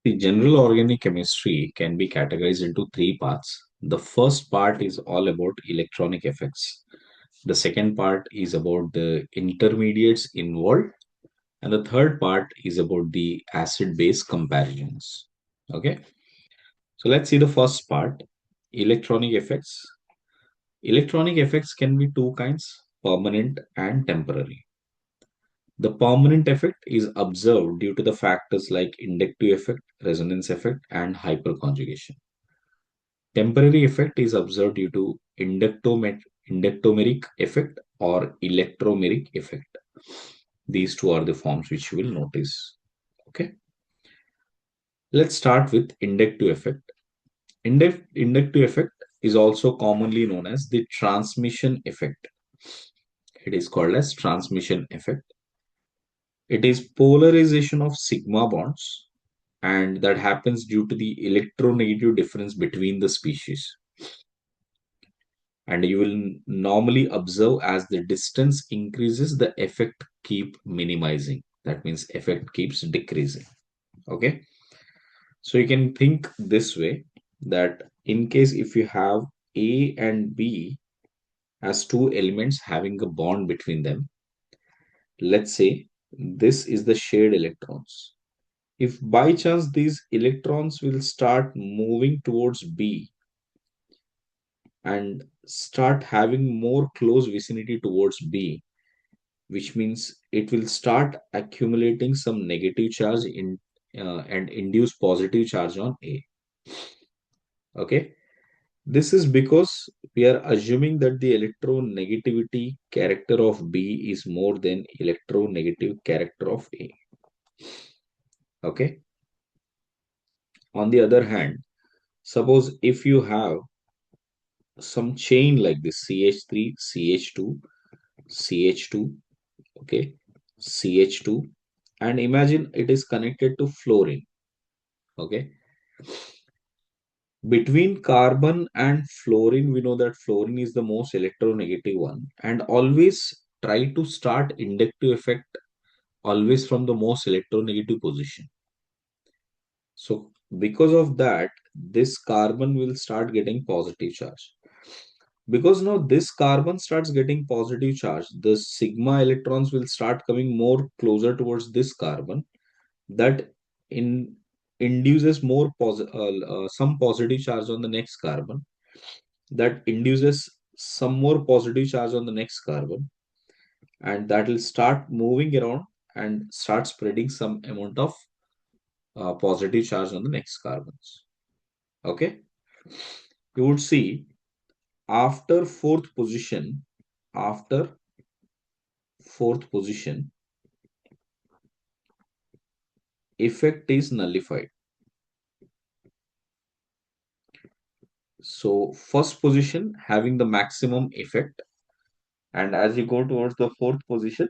The general organic chemistry can be categorized into three parts. The first part is all about electronic effects. The second part is about the intermediates involved. And the third part is about the acid base comparisons. Okay. So let's see the first part, electronic effects. Electronic effects can be two kinds, permanent and temporary. The permanent effect is observed due to the factors like inductive effect, resonance effect, and hyperconjugation. Temporary effect is observed due to inductomeric effect or electromeric effect. These two are the forms which you will notice. Okay. Let's start with inductive effect. Inductive effect is also commonly known as the transmission effect. It is called as transmission effect. It is polarization of sigma bonds, and that happens due to the electronegative difference between the species. And you will normally observe as the distance increases, the effect keep minimizing. That means effect keeps decreasing. Okay. So you can think this way, that in case if you have A and B as two elements having a bond between them, let's say this is the shared electrons. If by chance these electrons will start moving towards B and start having more close vicinity towards B, which means it will start accumulating some negative charge in and induce positive charge on A. Okay. This is because we are assuming that the electronegativity character of B is more than electronegative character of A. Okay. On the other hand, suppose if you have some chain like this, CH3, CH2, CH2, okay, CH2, and imagine it is connected to fluorine. Okay. Between carbon and fluorine, we know that fluorine is the most electronegative one, and always try to start inductive effect always from the most electronegative position. So because of that, this carbon will start getting positive charge. Because now this carbon starts getting positive charge, the sigma electrons will start coming more closer towards this carbon. That in induces some positive charge on the next carbon, that induces some more positive charge on the next carbon, and that will start moving around and start spreading some amount of positive charge on the next carbons. Okay. You would see after fourth position, effect is nullified. So first position having the maximum effect, and as you go towards the fourth position,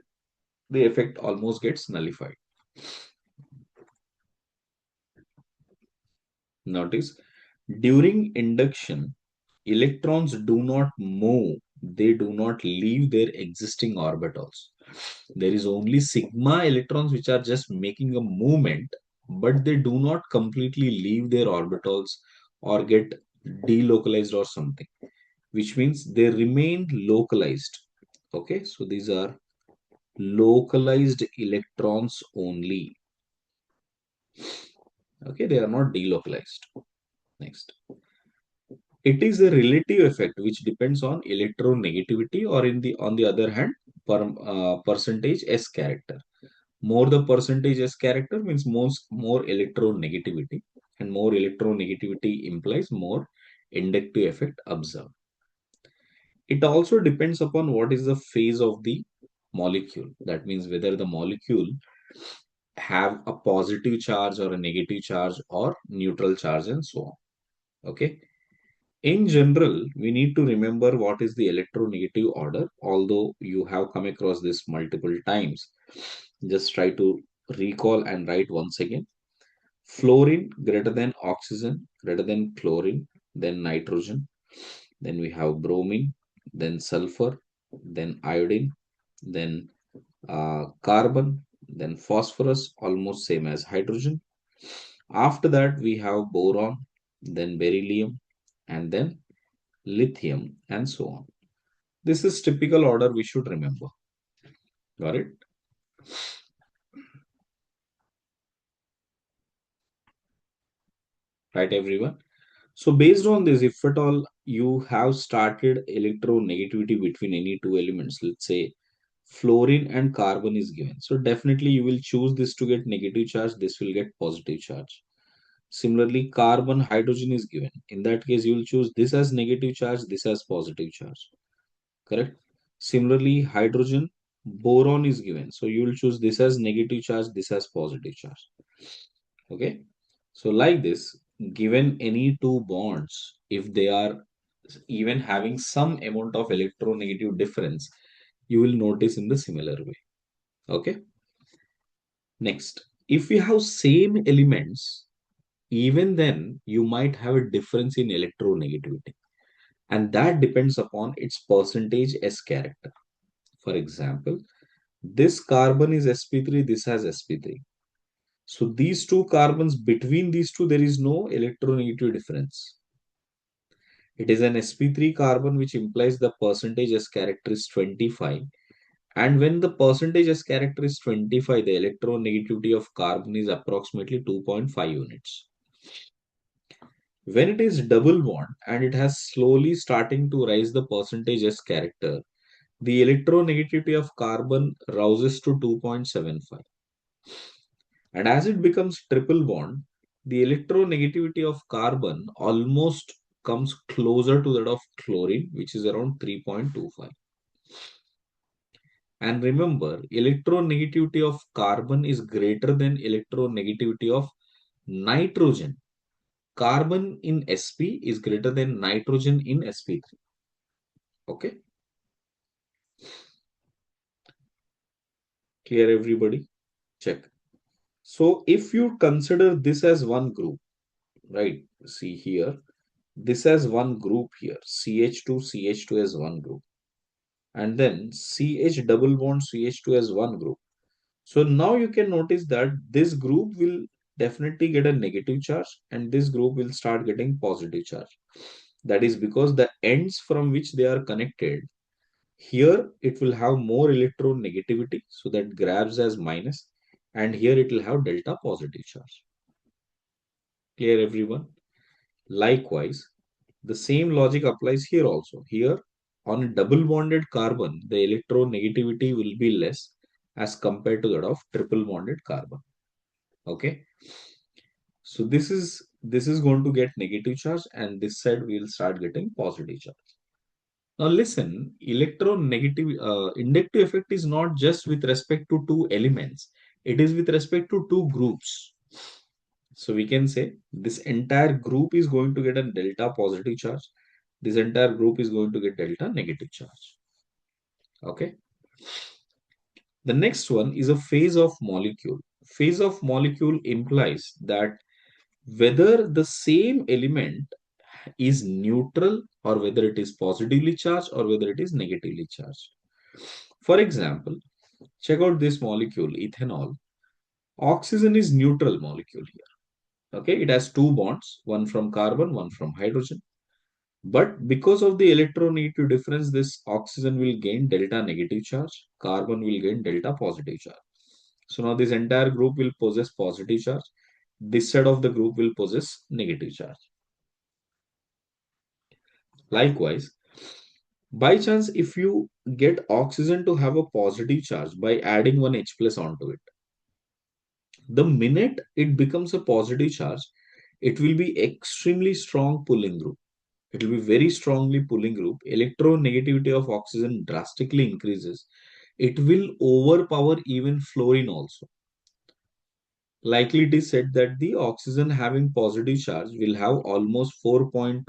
the effect almost gets nullified. Notice, during induction, electrons do not move, they do not leave their existing orbitals. There is only sigma electrons which are just making a movement, but they do not completely leave their orbitals or get delocalized or something, which means they remain localized. Okay, so these are localized electrons only. Okay, they are not delocalized. Next. It is a relative effect which depends on electronegativity, or in the on the other hand, percentage S character. More the percentage S character means more electronegativity, and more electronegativity implies more inductive effect observed. It also depends upon what is the phase of the molecule. That means whether the molecule have a positive charge or a negative charge or neutral charge and so on. Okay. In general, we need to remember what is the electronegative order, although you have come across this multiple times. Just try to recall and write once again. Fluorine greater than oxygen, greater than chlorine, then nitrogen. Then we have bromine, then sulfur, then iodine, then carbon, then phosphorus, almost same as hydrogen. After that, we have boron, then beryllium, and then lithium, and so on. This is typical order we should remember. Got it? Right, everyone? So based on this, if at all you have started electronegativity between any two elements, let's say fluorine and carbon is given. So definitely you will choose this to get negative charge, this will get positive charge. Similarly, carbon, hydrogen is given. In that case, you will choose this as negative charge, this as positive charge. Correct? Similarly, hydrogen, boron is given. So you will choose this as negative charge, this as positive charge. Okay? So like this, given any two bonds, if they are even having some amount of electronegative difference, you will notice in the similar way. Okay? Next, if we have same elements, even then you might have a difference in electronegativity, and that depends upon its percentage S character. For example, this carbon is sp3, this has sp3. So these two carbons, between these two there is no electronegative difference. It is an sp3 carbon, which implies the percentage S character is 25. And when the percentage S character is 25, the electronegativity of carbon is approximately 2.5 units. When it is double bond and it has slowly starting to rise the percentage S character, the electronegativity of carbon rises to 2.75. And as it becomes triple bond, the electronegativity of carbon almost comes closer to that of chlorine, which is around 3.25. And remember, electronegativity of carbon is greater than electronegativity of nitrogen. Carbon in sp is greater than nitrogen in sp3. Okay, clear everybody? Check. So if you consider this as one group, right? See here, this as one group here, CH2, CH2 as one group, and then CH double bond CH2 as one group. So now you can notice that this group will definitely get a negative charge and this group will start getting positive charge. That is because the ends from which they are connected, here it will have more electronegativity, so that grabs as minus, and here it will have delta positive charge. Clear everyone? Likewise, the same logic applies here also. Here, on a double bonded carbon, the electronegativity will be less as compared to that of triple bonded carbon. Okay, so this is going to get negative charge, and this side will start getting positive charge. Now listen, electronegative inductive effect is not just with respect to two elements; it is with respect to two groups. So we can say this entire group is going to get a delta positive charge. This entire group is going to get delta negative charge. Okay. The next one is a phase of molecule. Phase of molecule implies that whether the same element is neutral or whether it is positively charged or whether it is negatively charged. For example, check out this molecule, ethanol. Oxygen is neutral molecule here. Okay, it has two bonds, one from carbon, one from hydrogen. But because of the electronegative difference, this oxygen will gain delta negative charge, carbon will gain delta positive charge. So now this entire group will possess positive charge. This side of the group will possess negative charge. Likewise, by chance, if you get oxygen to have a positive charge by adding one H plus onto it, the minute it becomes a positive charge, it will be extremely strong pulling group. It will be very strongly pulling group. Electronegativity of oxygen drastically increases. It will overpower even fluorine also. Likely it is said that the oxygen having positive charge will have almost 4.2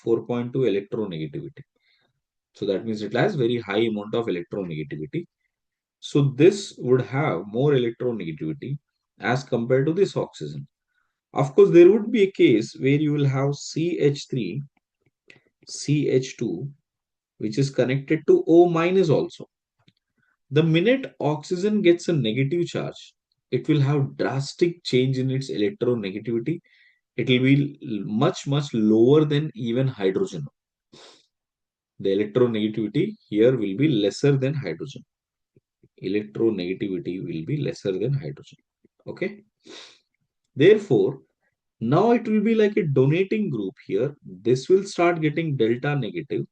electronegativity. So that means it has very high amount of electronegativity. So this would have more electronegativity as compared to this oxygen. Of course, there would be a case where you will have CH3, CH2, which is connected to O minus also. The minute oxygen gets a negative charge, it will have drastic change in its electronegativity. It will be much, much lower than even hydrogen. The electronegativity here will be lesser than hydrogen. Electronegativity will be lesser than hydrogen. Okay. Therefore, now it will be like a donating group here. This will start getting delta negative,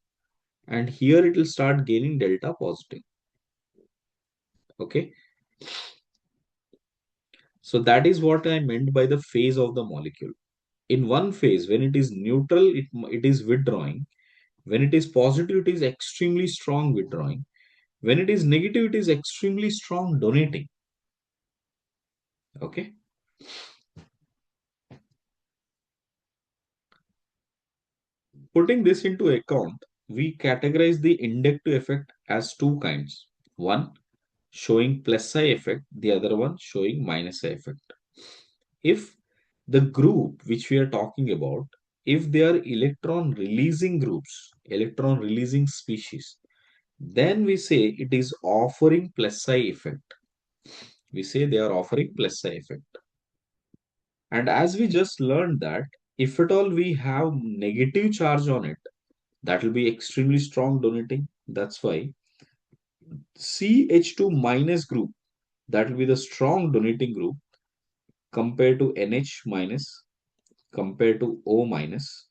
and here it will start gaining delta positive. Okay. So that is what I meant by the phase of the molecule. In one phase, when it is neutral, it is withdrawing. When it is positive, it is extremely strong withdrawing. When it is negative, it is extremely strong donating. Okay. Putting this into account, we categorize the inductive effect as two kinds. One showing plus psi effect, the other one showing minus psi effect. If the group which we are talking about, if they are electron releasing groups, electron releasing species, then we say it is offering plus psi effect. We say they are offering plus psi effect. And as we just learned that if at all we have negative charge on it, that will be extremely strong donating. That's why CH2 minus group, that will be the strong donating group compared to NH minus, compared to O minus,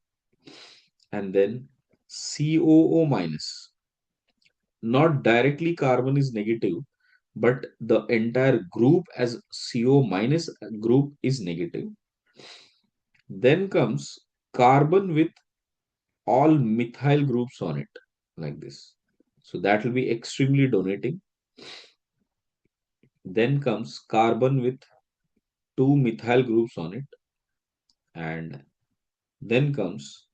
and then COO minus. Not directly carbon is negative, but the entire group as CO minus group is negative. Then comes carbon with all methyl groups on it, like this. So that will be extremely donating. Then comes carbon with two methyl groups on it, and then comes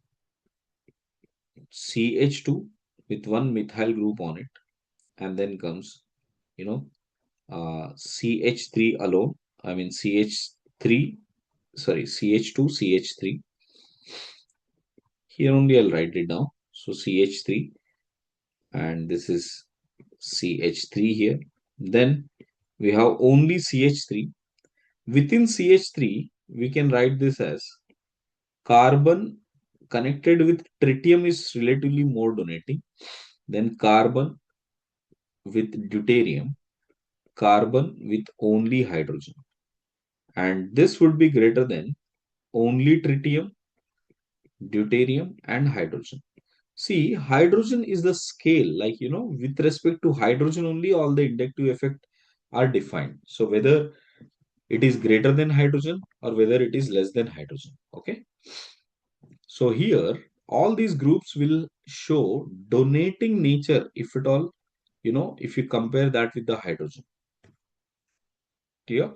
CH2 with one methyl group on it, and then comes, you know, CH3 alone. I mean CH3, sorry, CH2, CH3. Here only I'll write it down. So CH3, and this is CH3 here. Then we have only CH3. Within CH3, we can write this as carbon connected with tritium is relatively more donating. Then carbon with deuterium, carbon with only hydrogen. And this would be greater than only tritium, deuterium, and hydrogen. See, hydrogen is the scale, like, with respect to hydrogen only, all the inductive effect are defined. So whether it is greater than hydrogen or whether it is less than hydrogen. Okay. So here, all these groups will show donating nature, if at all, if you compare that with the hydrogen. Clear?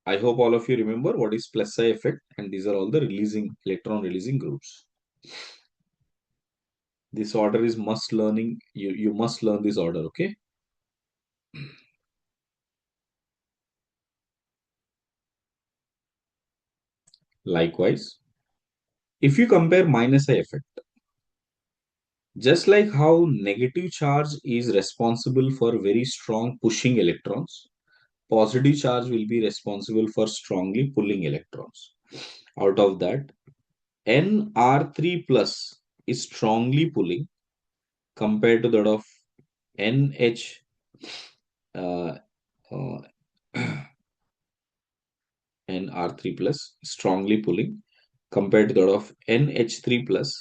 I hope all of you remember what is plus psi effect, and these are all the releasing electron releasing groups. This order is must learning. You must learn this order, okay? Likewise, if you compare minus psi effect, just like how negative charge is responsible for very strong pushing electrons, positive charge will be responsible for strongly pulling electrons. Out of that, Nr3 plus is strongly pulling compared to that of NH uh, uh, Nr3 plus strongly pulling compared to that of NH3 plus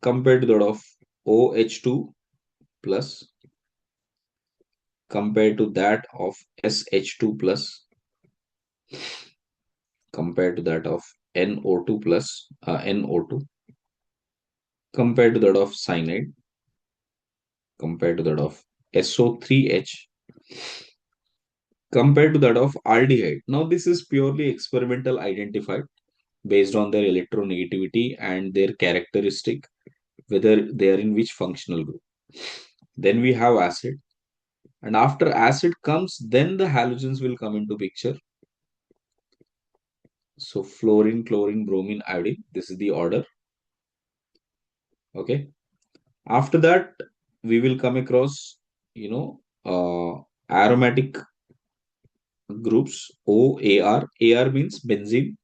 compared to that of OH2 plus compared to that of SH2 plus compared to that of NO2 plus NO2 compared to that of cyanide compared to that of SO3H compared to that of aldehyde. Now this is purely experimental identified based on their electronegativity and their characteristic, whether they are in which functional group. Then we have acid, and after acid comes, then the halogens will come into picture. So fluorine, chlorine, bromine, iodine, this is the order. Okay. After that, we will come across, aromatic groups, OAR. AR means benzene.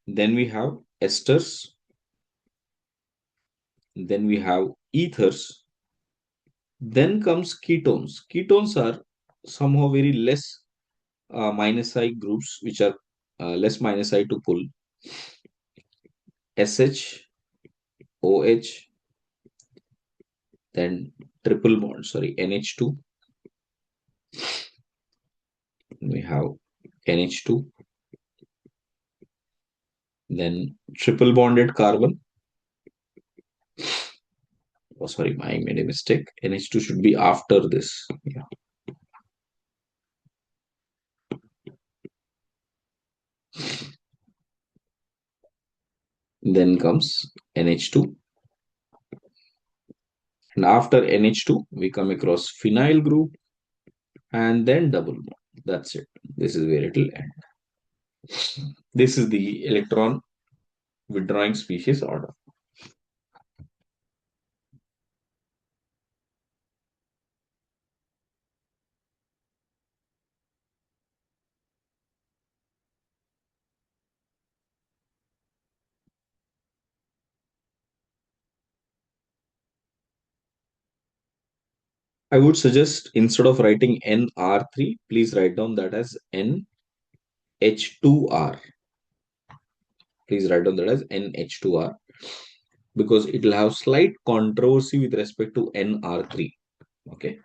Then we have esters. Then we have ethers. Then comes ketones. Ketones are somehow very less minus I groups, which are less minus I to pull. SH, OH, then triple bond, sorry, NH2. We have NH2, then triple bonded carbon. Oh, sorry, I made a mistake. NH2 should be after this. Yeah. Then comes NH2. And after NH2, we come across phenyl group and then double bond. That's it. This is where it will end. This is the electron withdrawing species order. I would suggest instead of writing NR3, please write down that as NH2R. Please write down that as NH2R because it will have slight controversy with respect to NR3. Okay.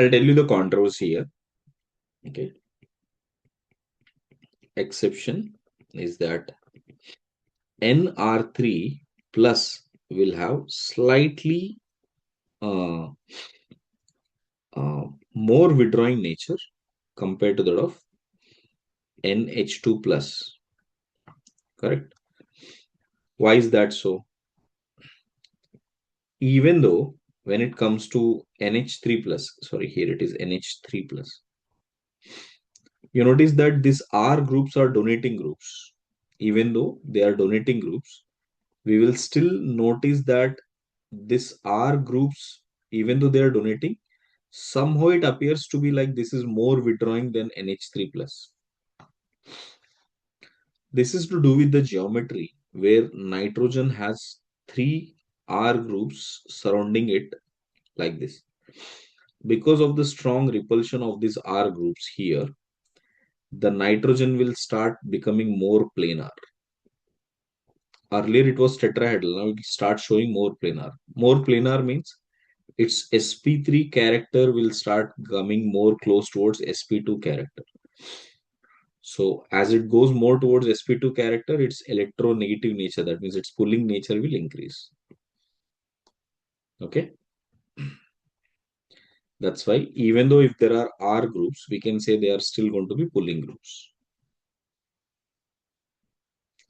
I'll tell you the controversy here. Okay. Exception is that NR3 plus will have slightly uh, more withdrawing nature compared to that of NH2 plus. Correct. Why is that so? Even though when it comes to NH3 plus, sorry, here it is NH3 plus, you notice that these R groups are donating groups. Even though they are donating groups, we will still notice that this R groups, even though they are donating, somehow it appears to be like this is more withdrawing than NH3 plus. This is to do with the geometry where nitrogen has three R groups surrounding it like this. Because of the strong repulsion of these R groups here, the nitrogen will start becoming more planar. Earlier it was tetrahedral, now it starts showing more planar. More planar means its sp3 character will start coming more close towards sp2 character. So as it goes more towards sp2 character, its electronegative nature, that means its pulling nature will increase. Okay. That's why even though if there are R groups, we can say they are still going to be pulling groups.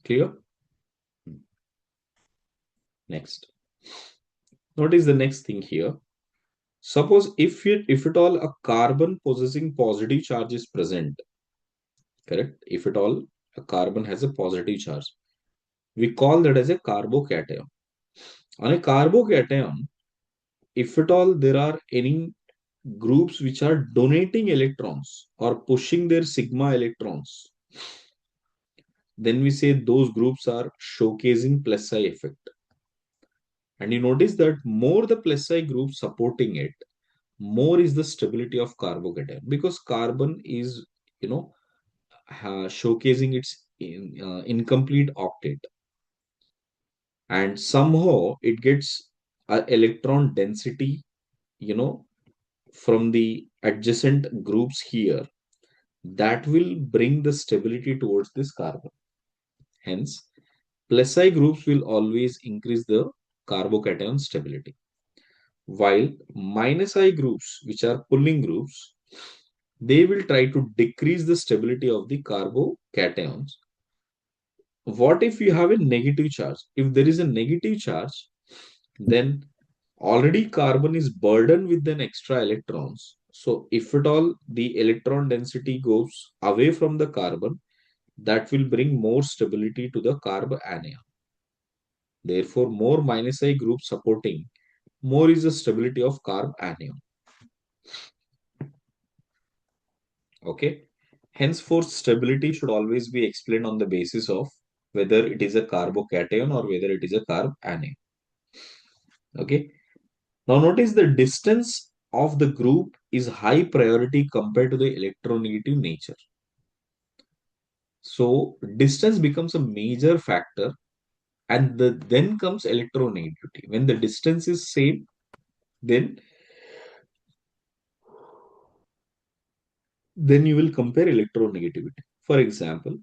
Clear? Next. Notice the next thing here. Suppose if at all a carbon possessing positive charge is present, correct? If at all a carbon has a positive charge, we call that as a carbocation. On a carbocation, if at all there are any groups which are donating electrons or pushing their sigma electrons, then we say those groups are showcasing plus I effect. And you notice that more the plus I group supporting it, more is the stability of carbocation because carbon is, showcasing its incomplete octet, and somehow it gets a electron density, you know, from the adjacent groups here that will bring the stability towards this carbon. Hence, plus I groups will always increase the carbocation stability, while minus I groups, which are pulling groups, they will try to decrease the stability of the carbocations What if you have a negative charge? If there is a negative charge, then already carbon is burdened with an extra electrons. So if at all the electron density goes away from the carbon, that will bring more stability to the carb anion. Therefore, more minus I group supporting, more is the stability of carb anion. Okay. Henceforth, stability should always be explained on the basis of whether it is a carbocation or whether it is a carb anion. Okay. Now notice the distance of the group is high priority compared to the electronegative nature. So distance becomes a major factor, and then comes electronegativity. When the distance is same, then you will compare electronegativity. For example,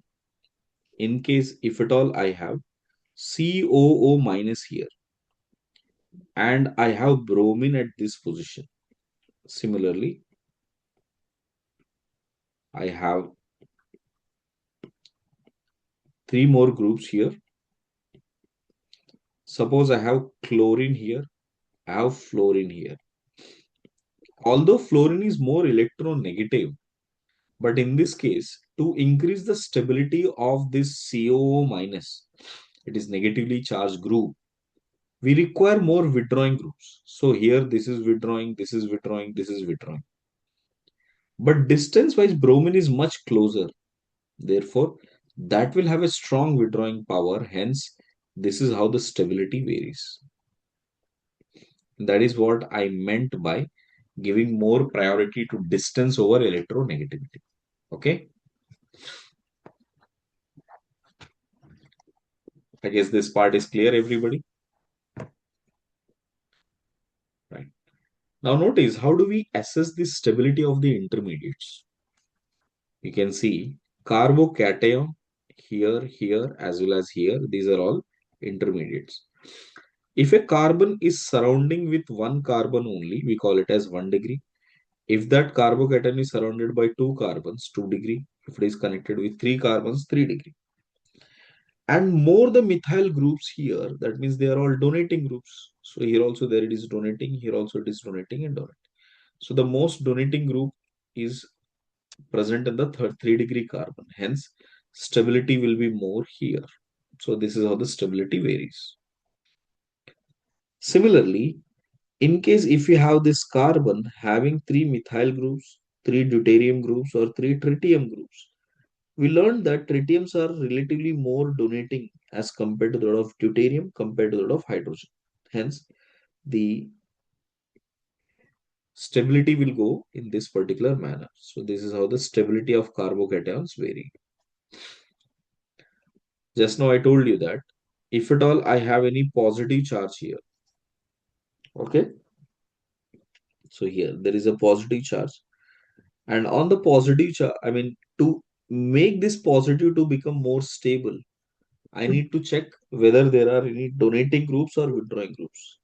in case if at all I have COO minus here and I have bromine at this position. Similarly, I have three more groups here. Suppose I have chlorine here, I have fluorine here. Although fluorine is more electronegative, but in this case, to increase the stability of this COO minus, it is negatively charged group, we require more withdrawing groups. So here this is withdrawing, this is withdrawing, this is withdrawing. But distance wise, bromine is much closer. Therefore, that will have a strong withdrawing power. Hence, this is how the stability varies. That is what I meant by giving more priority to distance over electronegativity. Okay. I guess this part is clear, everybody. Right. Now notice, how do we assess the stability of the intermediates? You can see carbocation here as well as here. These are all intermediates. If a carbon is surrounding with one carbon only, we call it as 1 degree. If that carbocation is surrounded by two carbons, 2 degree. If it is connected with three carbons, 3 degree. And more the methyl groups here, that means they are all donating groups. So here also there it is donating, here also it is donating and donating. So the most donating group is present in the 3 degree carbon. Hence, stability will be more here. So this is how the stability varies. Similarly, in case if you have this carbon having three methyl groups, three deuterium groups, or three tritium groups, we learned that tritiums are relatively more donating as compared to that of deuterium compared to that of hydrogen. Hence, the stability will go in this particular manner. So this is how the stability of carbocations vary. Just now I told you that if at all I have any positive charge here, okay? So here there is a positive charge, and on the positive charge, I mean to make this positive to become more stable, I need to check whether there are any donating groups or withdrawing groups.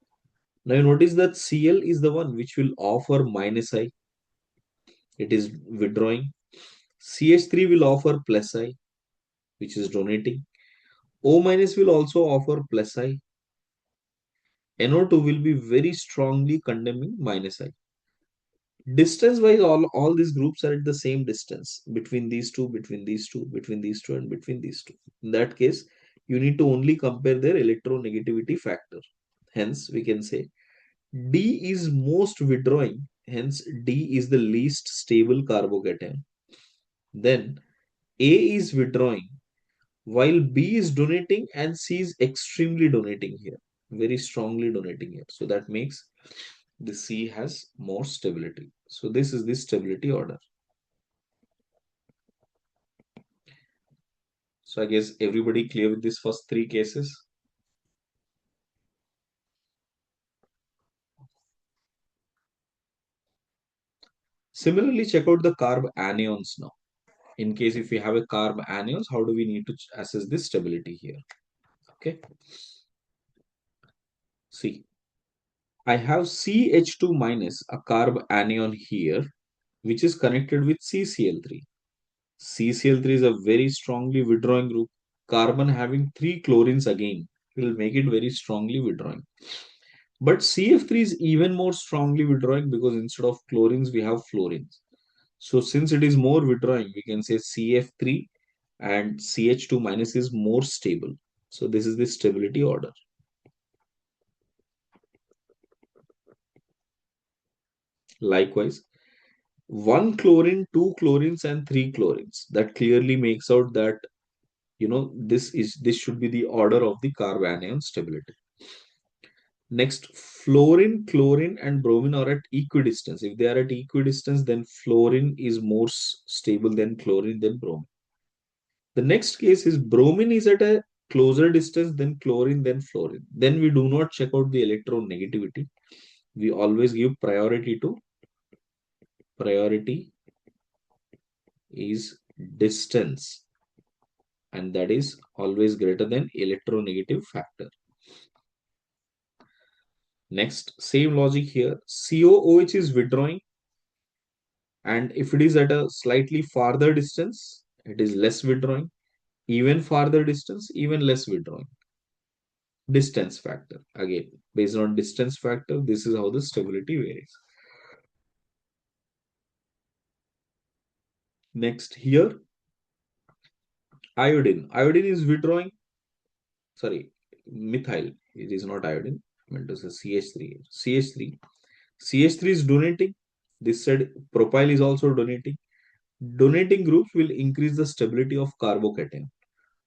Now you notice that Cl is the one which will offer minus I, it is withdrawing. CH3 will offer plus I, which is donating. O minus will also offer plus I. NO2 will be very strongly condemning minus I. Distance wise, all these groups are at the same distance between these two, between these two, between these two, and between these two. In that case, you need to only compare their electronegativity factor. Hence, we can say D is most withdrawing. Hence, D is the least stable carbocation. Then A is withdrawing, while B is donating and C is extremely donating here, very strongly donating here. So that makes the C has more stability. So this is the stability order. So I guess everybody clear with these first three cases. Similarly, check out the carb anions now. In case if we have a carb anions, how do we need to assess this stability here? Okay. See, I have CH2 minus a carb anion here, which is connected with CCl3. CCl3 is a very strongly withdrawing group carbon having three chlorines again will make it very strongly withdrawing. But CF3 is even more strongly withdrawing because instead of chlorines, we have fluorines. So since it is more withdrawing, we can say CF3 and CH2 minus is more stable. So this is the stability order. Likewise, one chlorine, two chlorines, and three chlorines. That clearly makes out that this should be the order of the carbanion stability. Next, fluorine, chlorine, and bromine are at equidistance. If they are at equidistance, then fluorine is more stable than chlorine than bromine. The next case is bromine is at a closer distance than chlorine than fluorine. Then we do not check out the electronegativity. We always give priority is distance, and that is always greater than electronegative factor. Next, same logic here. COOH is withdrawing, and if it is at a slightly farther distance, it is less withdrawing. Even farther distance, even less withdrawing. Distance factor. Again, based on distance factor, this is how the stability varies. Next, here, iodine. Iodine is withdrawing. Sorry, methyl. It is not iodine. I meant to say CH3. CH3. CH3 is donating. This side, propyl is also donating. Donating groups will increase the stability of carbocation.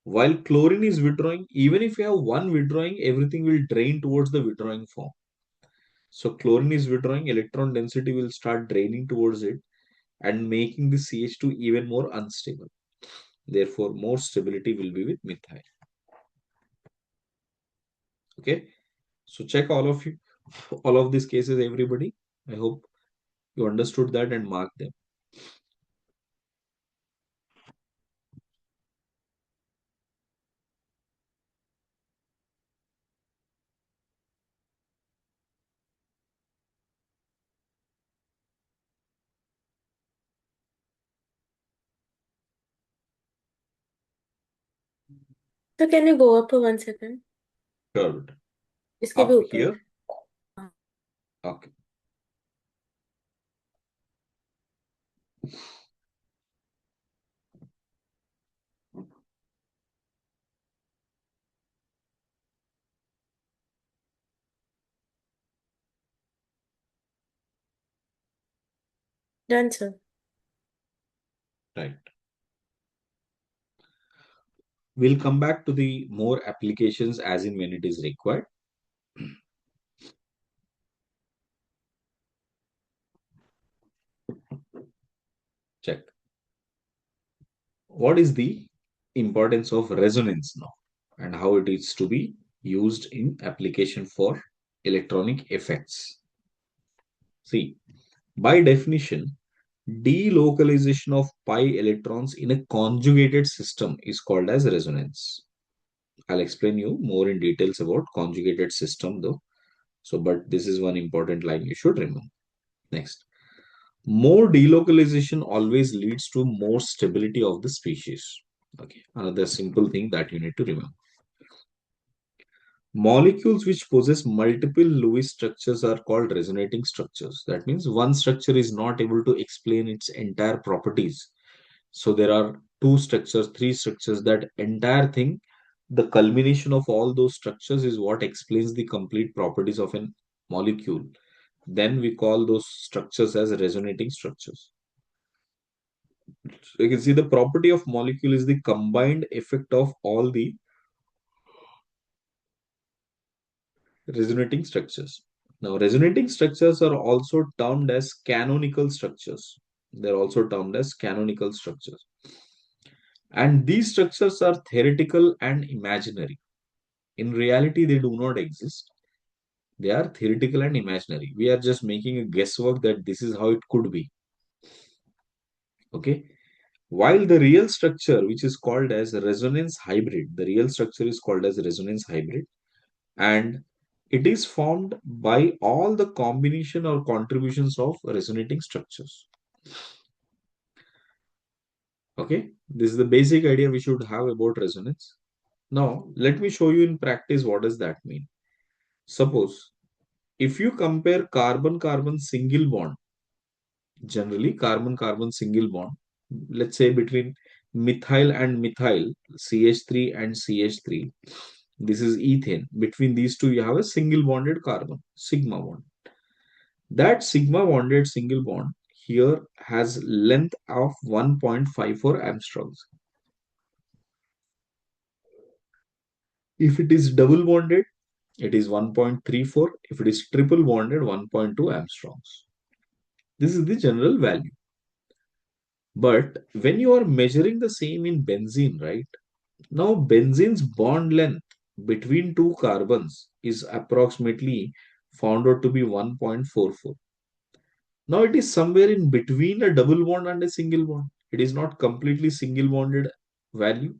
While chlorine is withdrawing, even if you have one withdrawing, everything will drain towards the withdrawing form. So chlorine is withdrawing, electron density will start draining towards it and making the CH2 even more unstable. Therefore, more stability will be with methyl. Okay. So check all of these cases, everybody. I hope you understood that and mark them. So can you go up for 1 second? Curved. इसके भी Up ऊपर. here. Okay. Done, sir. Right. We'll come back to the more applications as in when it is required. Check. What is the importance of resonance now and how it is to be used in application for electronic effects? See, by definition, delocalization of pi electrons in a conjugated system is called as resonance. I'll explain you more in details about conjugated system though. So, but this is one important line you should remember. Next, more delocalization always leads to more stability of the species. Okay, another simple thing that you need to remember. Molecules which possess multiple Lewis structures are called resonating structures. That means one structure is not able to explain its entire properties. So there are two structures, three structures, that entire thing, the culmination of all those structures is what explains the complete properties of a molecule. Then we call those structures as resonating structures. So you can see the property of molecule is the combined effect of all the resonating structures. Now, resonating structures are also termed as canonical structures. They're also termed as canonical structures. And these structures are theoretical and imaginary. In reality, they do not exist. They are theoretical and imaginary. We are just making a guesswork that this is how it could be. Okay. While the real structure, which is called as resonance hybrid, the real structure is called as resonance hybrid, and it is formed by all the combination or contributions of resonating structures. Okay, this is the basic idea we should have about resonance. Now, let me show you in practice what does that mean. Suppose if you compare carbon-carbon single bond, generally carbon-carbon single bond, let's say between methyl and methyl, CH3 and CH3, this is ethane. Between these two, you have a single bonded carbon, sigma bond. That sigma bonded single bond here has length of 1.54 Armstrongs. If it is double bonded, it is 1.34. If it is triple bonded, 1.2 Armstrongs. This is the general value. But when you are measuring the same in benzene, right? Now, benzene's bond length between two carbons is approximately found out to be 1.44. Now, it is somewhere in between a double bond and a single bond. It is not completely single bonded value.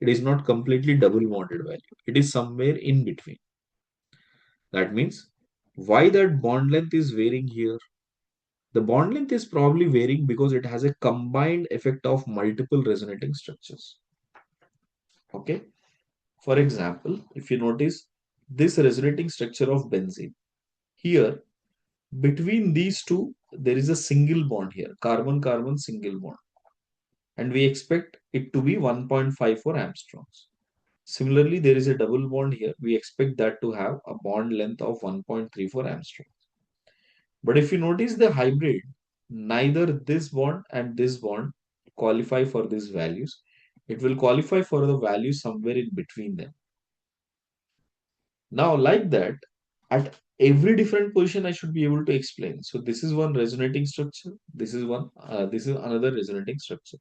It is not completely double bonded value. It is somewhere in between. That means why that bond length is varying here? The bond length is probably varying because it has a combined effect of multiple resonating structures. Okay. For example, if you notice this resonating structure of benzene, here between these two, there is a single bond here, carbon-carbon single bond, and we expect it to be 1.54 Armstrongs. Similarly, there is a double bond here. We expect that to have a bond length of 1.34 Armstrongs. But if you notice the hybrid, neither this bond and this bond qualify for these values. It will qualify for the value somewhere in between them. Now, like that, at every different position, I should be able to explain. So this is one resonating structure. This is another resonating structure.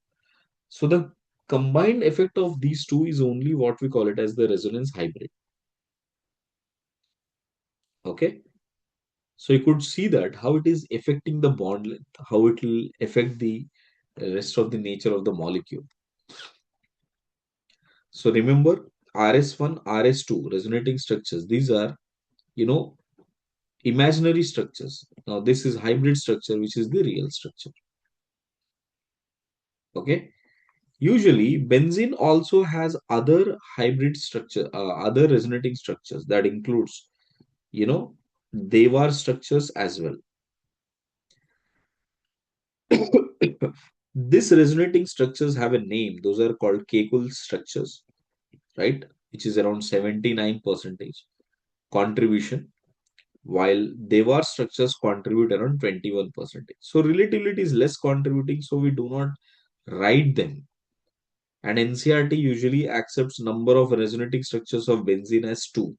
So the combined effect of these two is only what we call it as the resonance hybrid. Okay. So you could see that how it is affecting the bond length, how it will affect the rest of the nature of the molecule. So remember RS1, RS2 resonating structures. These are, you know, imaginary structures. Now this is hybrid structure, which is the real structure. Okay. Usually, benzene also has other hybrid structure, other resonating structures that includes, you know, Devar structures as well. These resonating structures have a name. Those are called Kekul structures, right? Which is around 79% contribution, while Devar structures contribute around 21%. So relatively it is less contributing, so we do not write them. And NCRT usually accepts number of resonating structures of benzene as 2.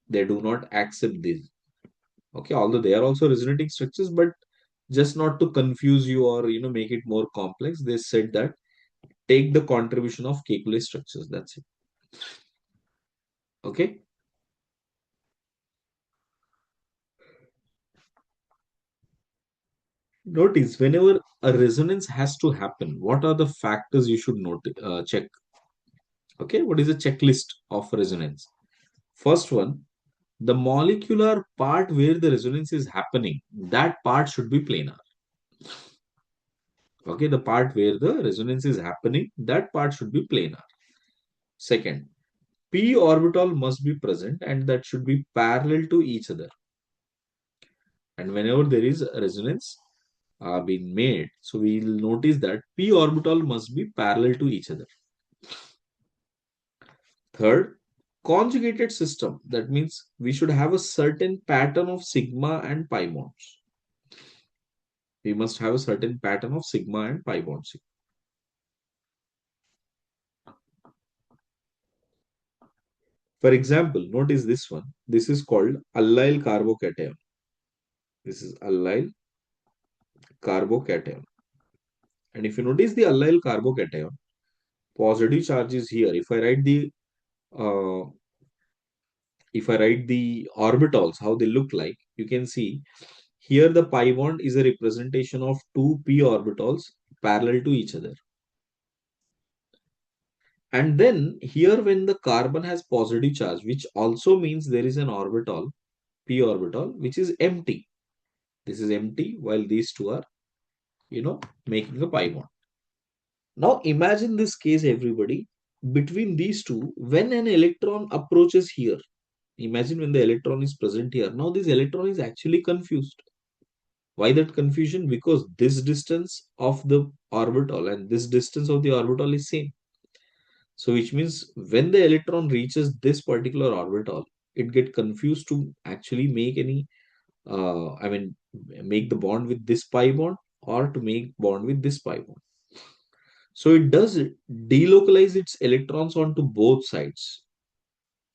They do not accept this. Okay, although they are also resonating structures, but just not to confuse you or make it more complex, they said that take the contribution of Kekulé structures. That's it. Okay. Notice whenever a resonance has to happen, what are the factors you should check? Okay, what is the checklist of resonance? First one, the molecular part where the resonance is happening, that part should be planar. Okay, the part where the resonance is happening, that part should be planar. Second, p orbital must be present and that should be parallel to each other. And whenever there is a resonance being made, so we will notice that p orbital must be parallel to each other. Third, conjugated system. That means we should have a certain pattern of sigma and pi bonds. We must have a certain pattern of sigma and pi bonds. For example, notice this one. This is called allyl carbocation. This is allyl carbocation. And if you notice the allyl carbocation, positive charge is here. Uh, if I write the orbitals, how they look like, you can see here the pi bond is a representation of two p orbitals parallel to each other. And then here when the carbon has positive charge, which also means there is an orbital, p orbital, which is empty. This is empty while these two are, making a pi bond. Now imagine this case, everybody. between these two, when an electron approaches here, imagine when the electron is present here. Now this electron is actually confused. Why that confusion? Because this distance of the orbital and this distance of the orbital is same. So which means when the electron reaches this particular orbital, it get confused to actually make any, make the bond with this pi bond or to make bond with this pi bond. So it does delocalize its electrons onto both sides.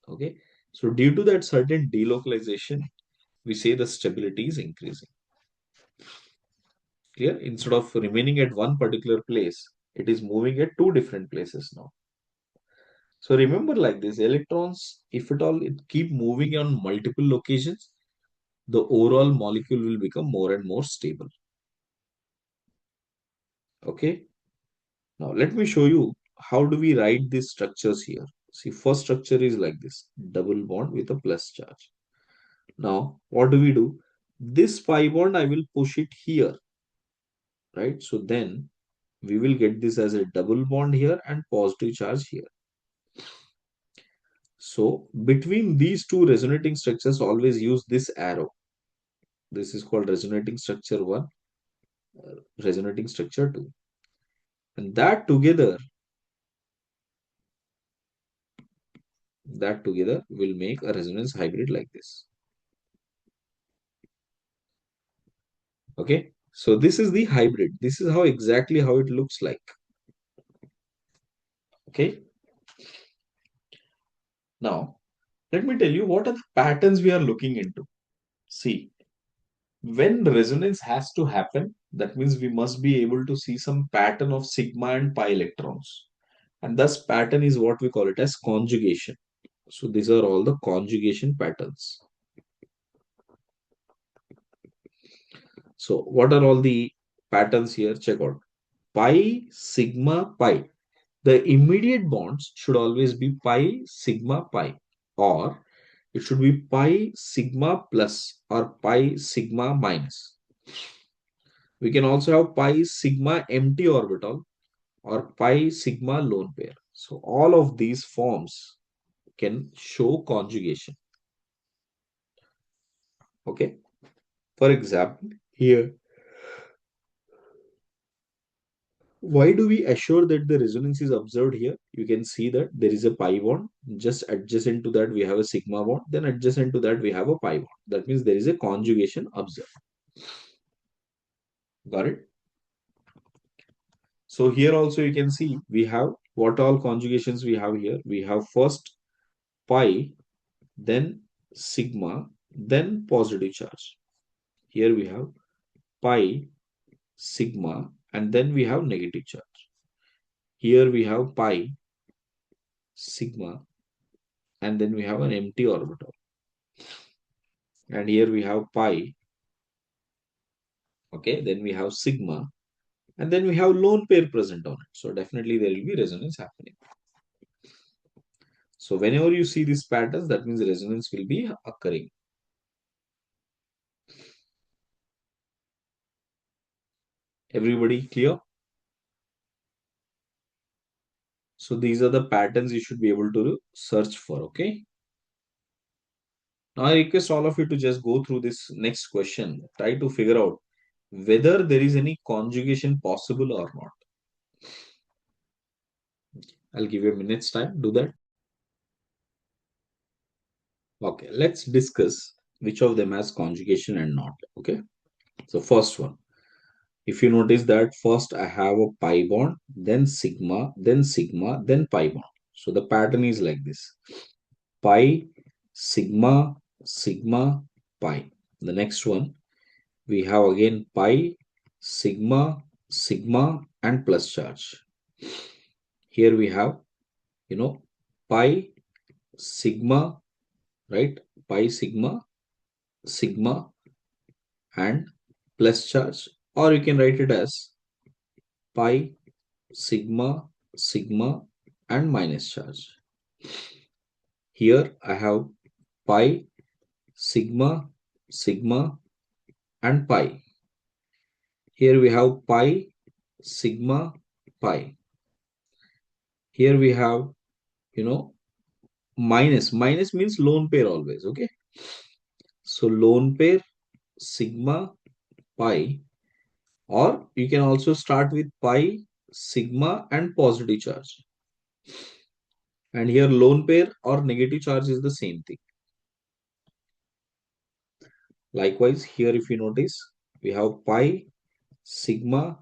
Okay. So due to that certain delocalization, we say the stability is increasing. Clear? Instead of remaining at one particular place, it is moving at two different places now. So remember like this, electrons, if at all it keep moving on multiple locations, the overall molecule will become more and more stable. Okay. Now let me show you how do we write these structures here. See, first structure is like this, double bond with a plus charge. Now, what do we do? This pi bond, I will push it here, right? So then we will get this as a double bond here and positive charge here. So between these two resonating structures, always use this arrow. This is called resonating structure 1, resonating structure 2. And that together will make a resonance hybrid like this. Okay. So this is the hybrid. This is how exactly how it looks like. Okay. Now, let me tell you what are the patterns we are looking into. See, when resonance has to happen, that means we must be able to see some pattern of sigma and pi electrons. And thus pattern is what we call it as conjugation. So these are all the conjugation patterns. So what are all the patterns here? Check out. Pi, sigma, pi. The immediate bonds should always be pi, sigma, pi. Or it should be pi, sigma plus or pi, sigma minus. We can also have pi, sigma empty orbital or pi, sigma lone pair. So all of these forms can show conjugation. Okay. For example, here, why do we assure that the resonance is observed here? You can see that there is a pi bond. Just adjacent to that, we have a sigma bond. Then adjacent to that, we have a pi bond. That means there is a conjugation observed. Got it? So here also you can see we have what all conjugations we have here. We have first pi, then sigma, then positive charge. Here we have pi, sigma, and then we have negative charge. Here we have pi, sigma, and then we have an empty orbital. And here we have pi, okay, then we have sigma, and then we have lone pair present on it. So definitely there will be resonance happening. So whenever you see these patterns, that means resonance will be occurring. Everybody clear? So these are the patterns you should be able to search for, okay? Now I request all of you to just go through this next question. Try to figure out whether there is any conjugation possible or not. I'll give you a minute's time. Do that. Okay, let's discuss which of them has conjugation and not. Okay, so first one. If you notice that first I have a pi bond, then sigma, then pi bond. So the pattern is like this. Pi, sigma, sigma, pi. The next one, we have again pi, sigma, sigma, and plus charge. Here we have, pi, sigma, right? Pi, sigma, sigma, and plus charge. Or you can write it as pi, sigma, sigma, and minus charge. Here I have pi, sigma, sigma, and pi. Here we have pi, sigma, pi. Here we have you know, minus means lone pair always. Okay. So lone pair sigma pi, or you can also start with pi sigma and positive charge. And here lone pair or negative charge is the same thing. Likewise, here if you notice, we have pi sigma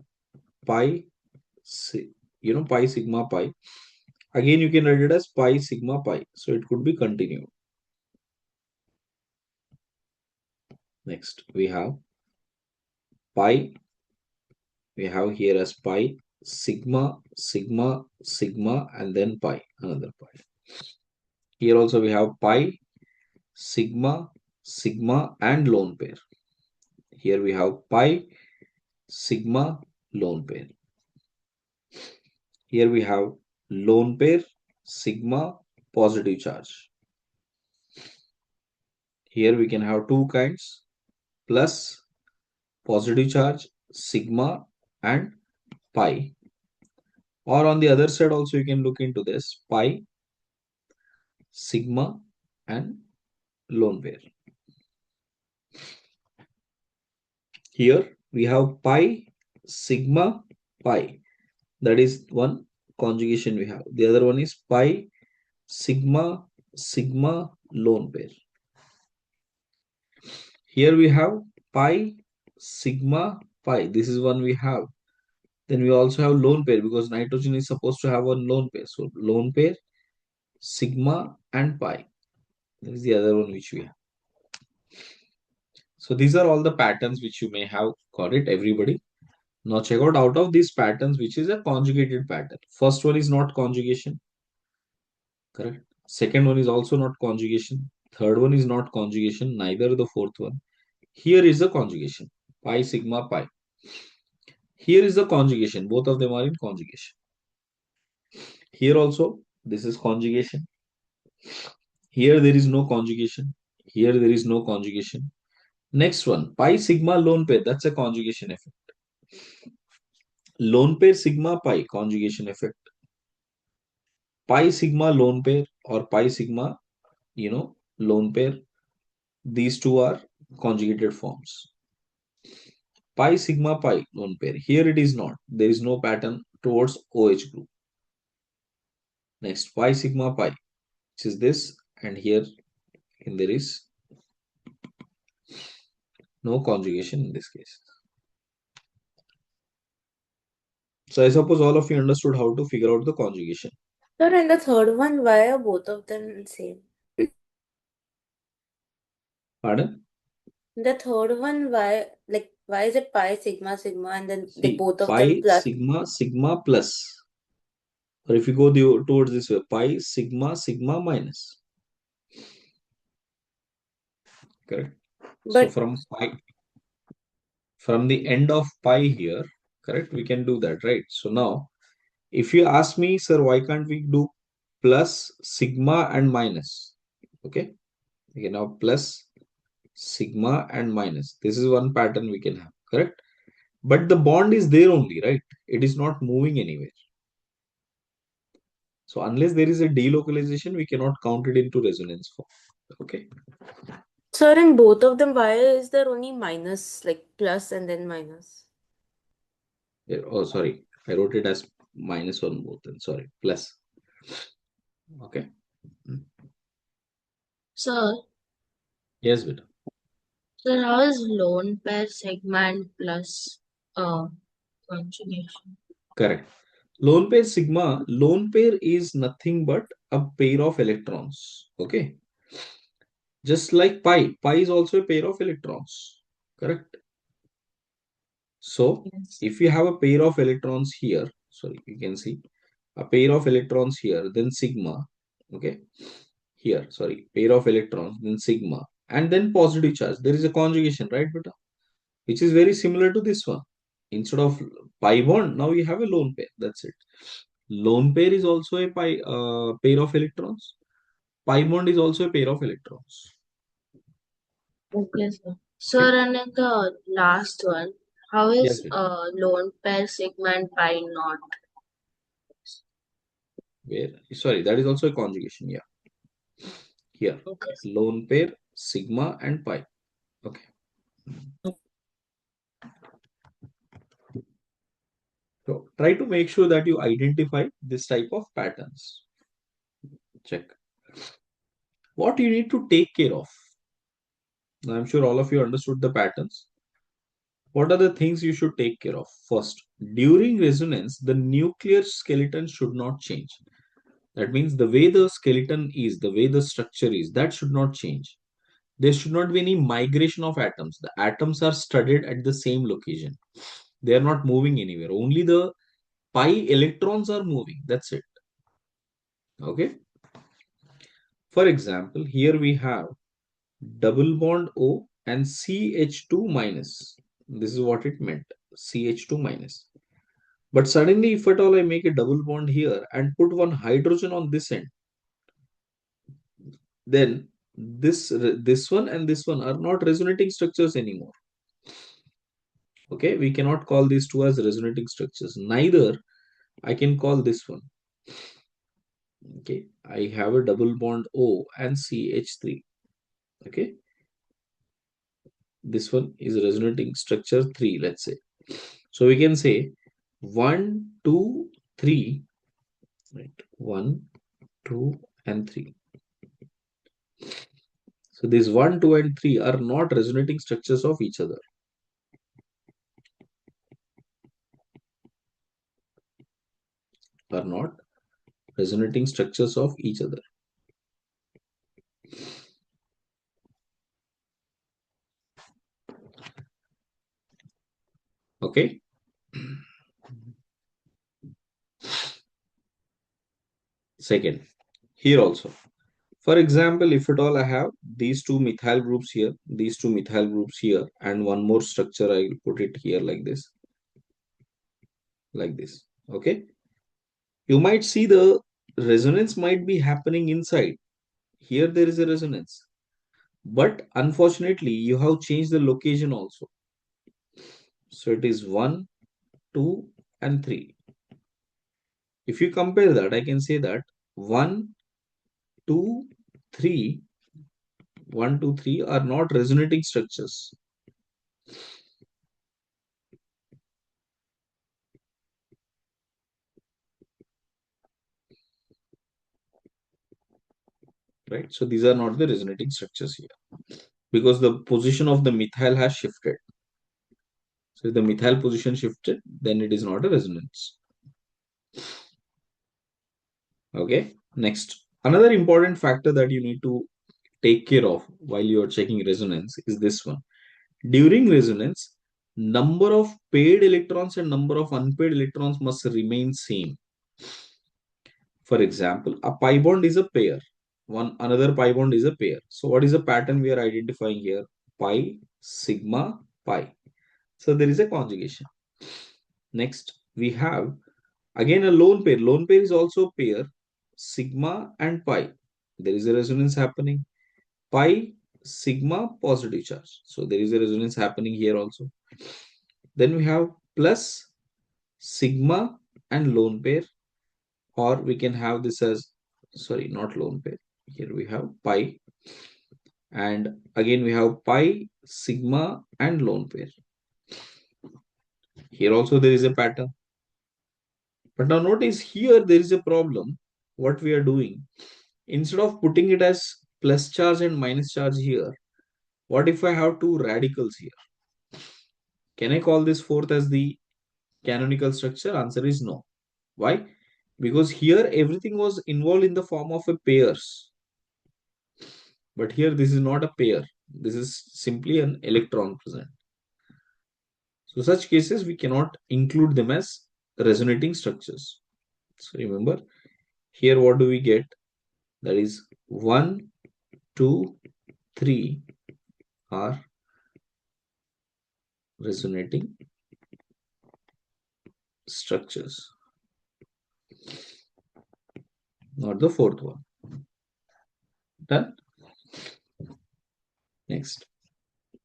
pi, pi sigma pi. Again, you can write it as pi sigma pi. So it could be continued. Next, we have pi. We have here as pi sigma sigma sigma and then pi, another pi. Here also we have pi sigma sigma and lone pair. Here we have pi sigma lone pair. Here we have lone pair sigma positive charge. Here we can have two kinds, plus positive charge sigma and pi. Or on the other side also you can look into this pi sigma and lone pair. Here we have pi sigma pi. That is one conjugation we have. The other one is pi sigma sigma lone pair. Here we have pi sigma pi. This is one we have. Then we also have lone pair because nitrogen is supposed to have one lone pair. So lone pair sigma and pi. That is the other one which we have. So these are all the patterns which you may have got it, everybody. Now check out of these patterns, which is a conjugated pattern. First one is not conjugation, correct? Second one is also not conjugation. Third one is not conjugation, neither the fourth one. Here is the conjugation, pi sigma pi. Here is the conjugation, both of them are in conjugation. Here also, this is conjugation. Here there is no conjugation. Here there is no conjugation. Next one, pi sigma lone pair, that's a conjugation effect. Lone pair sigma pi, conjugation effect. Pi sigma lone pair or pi sigma, lone pair, these two are conjugated forms. Pi sigma pi lone pair, here it is not, there is no pattern towards OH group. Next, pi sigma pi, which is this, and here there is no conjugation in this case. So I suppose all of you understood how to figure out the conjugation. Sir, and the third one, why are both of them same? Pardon? The third one, why is it pi sigma sigma and then they See, both of them pi plus? sigma sigma plus, or if you go towards this way, pi sigma sigma minus. Correct. So But from the end of pi here, correct, we can do that, right? So now, if you ask me, sir, why can't we do plus sigma and minus? Okay, we can have plus sigma and minus. This is one pattern we can have, correct? But the bond is there only, right? It is not moving anywhere. So unless there is a delocalization, we cannot count it into resonance form. Okay. sir, in both of them, why is there only minus, like plus and then minus? Yeah, oh, sorry. I wrote it as minus on both. Then sorry, plus. Okay. Hmm. Sir, Yes, beta. sir, how is lone pair segment plus conjugation? Correct. Lone pair is nothing but a pair of electrons. Okay. Just like pi is also a pair of electrons. Correct. So Yes. if you have a pair of electrons here, sorry, you can see a pair of electrons here, then sigma. Okay. Here, sorry, pair of electrons, then sigma, and then positive charge. There is a conjugation, right, beta? Which is very similar to this one. Instead of pi bond, now you have a lone pair. That's it. Lone pair is also a pair of electrons. Pi bond is also a pair of electrons. Okay, sir. Okay. Sir, and then the last one, how Yes, is beta. lone pair segment pi not? Where, sorry, that is also a conjugation. Yeah. Here, Okay. lone pair, sigma, and pi. Okay. So try to make sure that you identify this type of patterns. Check. What you need to take care of. Now, I'm sure all of you understood the patterns. What are the things you should take care of? First, during resonance, the nuclear skeleton should not change. That means the way the skeleton is, the way the structure is, that should not change. There should not be any migration of atoms. The atoms are studied at the same location. They are not moving anywhere. Only the pi electrons are moving. That's it. Okay. For example, here we have double bond O and CH2 minus. This is what it meant. CH2 minus. But suddenly, if at all I make a double bond here and put one hydrogen on this end, then this one and this one are not resonating structures anymore. Okay, we cannot call these two as resonating structures. Neither I can call this one. Okay, I have a double bond O and CH3. Okay, this one is resonating structure 3, let's say. So we can say 1, 2, 3, right? 1, 2, and 3. So these 1, 2, and 3 are not resonating structures of each other. Are not resonating structures of each other. Okay. Second, here also. For example, if at all I have these two methyl groups here, these two methyl groups here, and one more structure, I will put it here like this. Like this. Okay. You might see the resonance might be happening inside. Here there is a resonance. But unfortunately, you have changed the location also. So it is 1, 2, and 3. If you compare that, I can say that 1, 2, 3, 1, 2, 3 are not resonating structures. Right? So these are not the resonating structures here because the position of the methyl has shifted. So if the methyl position shifted, then it is not a resonance. Okay. Next, another important factor that you need to take care of while you are checking resonance is this one. During resonance, number of paired electrons and number of unpaired electrons must remain same. For example, a pi bond is a pair. One another pi bond is a pair. So what is the pattern we are identifying here? Pi, sigma, pi. So there is a conjugation. Next, we have again a lone pair. Lone pair is also a pair, sigma and pi. There is a resonance happening. Pi, sigma, positive charge. So there is a resonance happening here also. Then we have plus, sigma, and lone pair. Or we can have this as, sorry, not lone pair. Here we have pi. And again we have pi, sigma, and lone pair. Here also there is a pattern. But now notice here there is a problem. What we are doing, instead of putting it as plus charge and minus charge here, what if I have two radicals here? Can I call this fourth as the canonical structure? Answer is no. Why? Because here everything was involved in the form of a pairs. But here this is not a pair. This is simply an electron present. So such cases we cannot include them as resonating structures. So remember, here what do we get? That is 1, 2, 3 are resonating structures. Not the fourth one. Done? Next.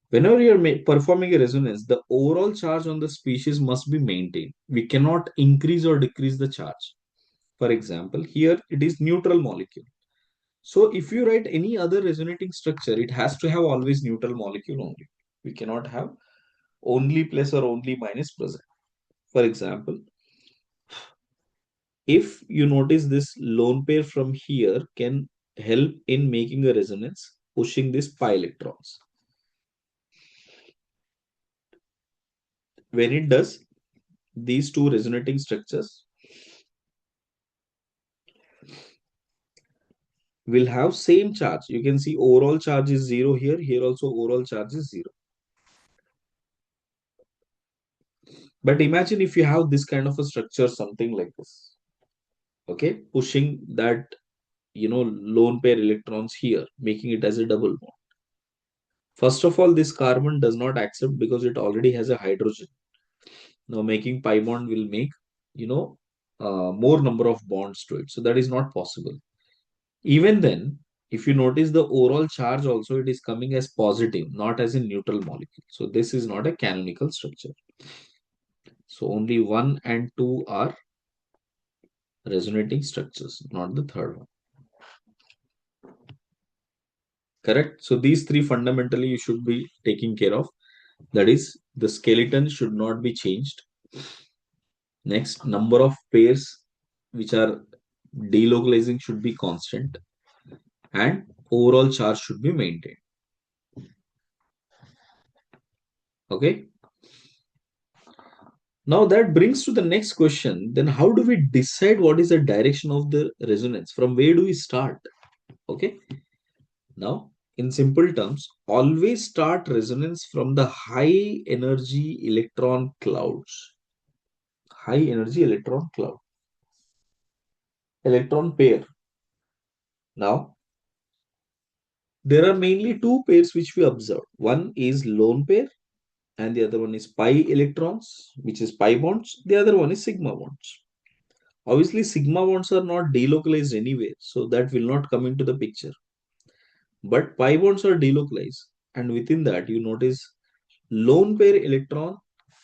Whenever you are performing a resonance, the overall charge on the species must be maintained. We cannot increase or decrease the charge. For example, here it is neutral molecule. So if you write any other resonating structure, it has to have always neutral molecule only. We cannot have only plus or only minus present. For example, if you notice this lone pair from here can help in making a resonance, pushing these pi electrons. When it does, these two resonating structures will have same charge. You can see overall charge is 0 here. Here also overall charge is 0. But imagine if you have this kind of a structure, something like this. Okay, pushing that, lone pair electrons here, making it as a double bond. First of all, this carbon does not accept because it already has a hydrogen. Now making pi bond will make, you know, more number of bonds to it. So that is not possible. Even then, if you notice the overall charge also, it is coming as positive, not as a neutral molecule. So this is not a canonical structure. So only 1 and 2 are resonating structures, not the third one. Correct? So these three fundamentally you should be taking care of. That is, the skeleton should not be changed. Next, number of pairs which are delocalizing should be constant, and overall charge should be maintained. Okay. Now that brings to the next question. Then how do we decide what is the direction of the resonance? From where do we start? Okay. Now, in simple terms, always start resonance from the high energy electron clouds. High energy electron cloud. Electron pair. Now, there are mainly two pairs which we observe. One is lone pair and the other one is pi electrons, which is pi bonds. The other one is sigma bonds. Obviously, sigma bonds are not delocalized anyway, so that will not come into the picture. But pi bonds are delocalized, and within that, you notice lone pair electron,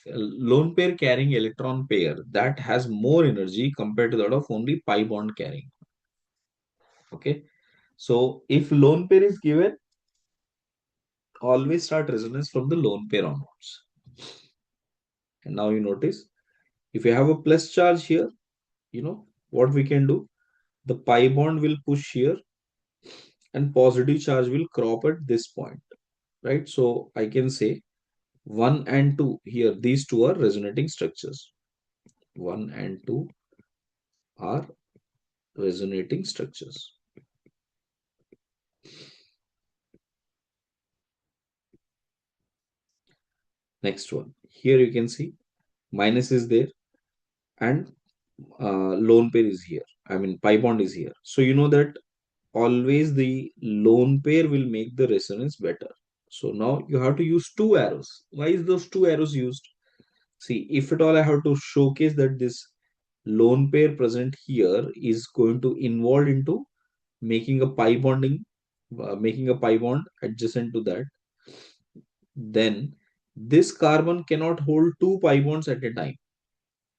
lone pair carrying electron pair that has more energy compared to that of only pi bond carrying. Okay, so if lone pair is given, always start resonance from the lone pair onwards. And now you notice if you have a plus charge here, what we can do, the pi bond will push here and positive charge will crop at this point, right? So I can say 1 and 2 here, these two are resonating structures. 1 and 2 are resonating structures. Next one, here you can see minus is there and lone pair is here. I mean pi bond is here. So you know that always the lone pair will make the resonance better. So now you have to use two arrows. Why is those two arrows used? See, if at all I have to showcase that this lone pair present here is going to involve into making a pi bonding, making a pi bond adjacent to that, then this carbon cannot hold two pi bonds at a time.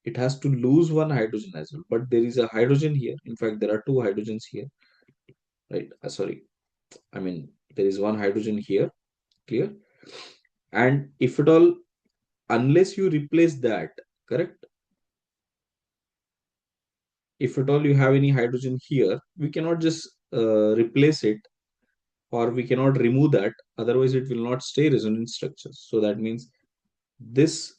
It has to lose one hydrogen as well. But there is a hydrogen here. In fact, there are two hydrogens here, right? Sorry, I mean, there is one hydrogen here, clear? And if at all, unless you replace that, correct? If at all you have any hydrogen here, we cannot just replace it or we cannot remove that. Otherwise, it will not stay resonance structures. So that means this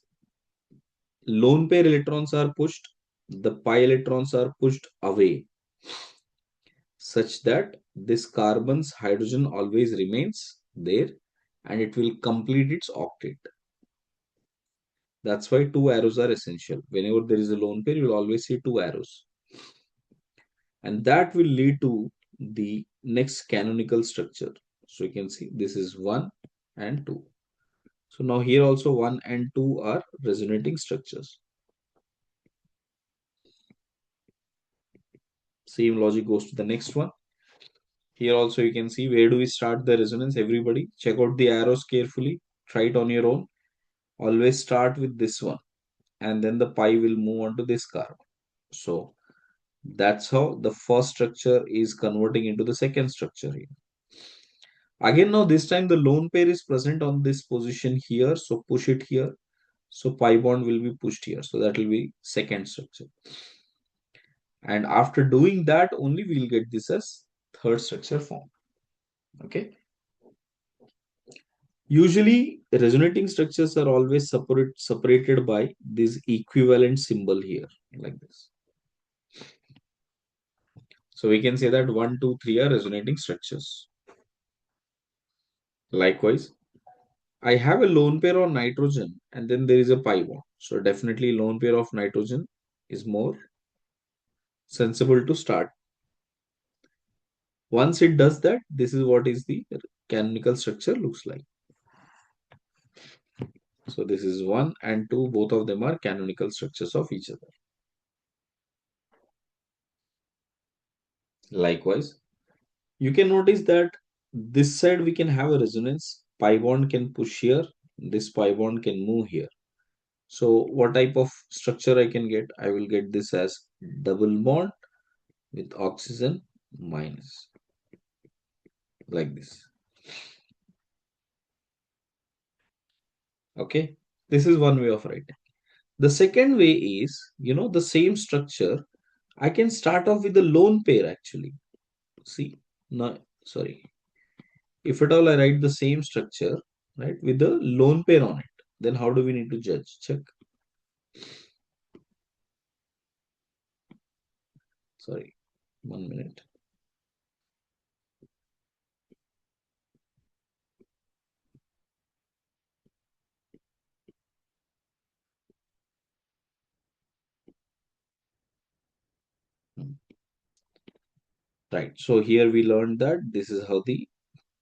lone pair electrons are pushed, the pi electrons are pushed away such that this carbon's hydrogen always remains there and it will complete its octet. That's why two arrows are essential. Whenever there is a lone pair, you will always see two arrows. And that will lead to the next canonical structure. So you can see this is 1 and 2. So now here also 1 and 2 are resonating structures. Same logic goes to the next one. Here also you can see where do we start the resonance. Everybody check out the arrows carefully. Try it on your own. Always start with this one and then the pi will move on to this carbon. So That's how the first structure is converting into the second structure here. Again, now this time the lone pair is present on this position here, so push it here. So pi bond will be pushed here. So that will be second structure. And after doing that, only we will get this as third structure form. Okay. Usually, resonating structures are always separated by this equivalent symbol here, like this. So we can say that 1, 2, 3 are resonating structures. Likewise, I have a lone pair of nitrogen and then there is a pi bond. So definitely lone pair of nitrogen is more sensible to start. Once it does that, this is what is the canonical structure looks like. So this is 1 and 2, both of them are canonical structures of each other. Likewise, you can notice that this side we can have a resonance. Pi bond can push here, this pi bond can move here. So what type of structure I can get? I will get this as double bond with oxygen minus, like this. Okay, this is one way of writing. The second way is, the same structure. I can start off with a lone pair actually. See, no, sorry. If at all I write the same structure, right, with the lone pair on it, then how do we need to judge? Check. Sorry, 1 minute. Right. So here we learned that this is how the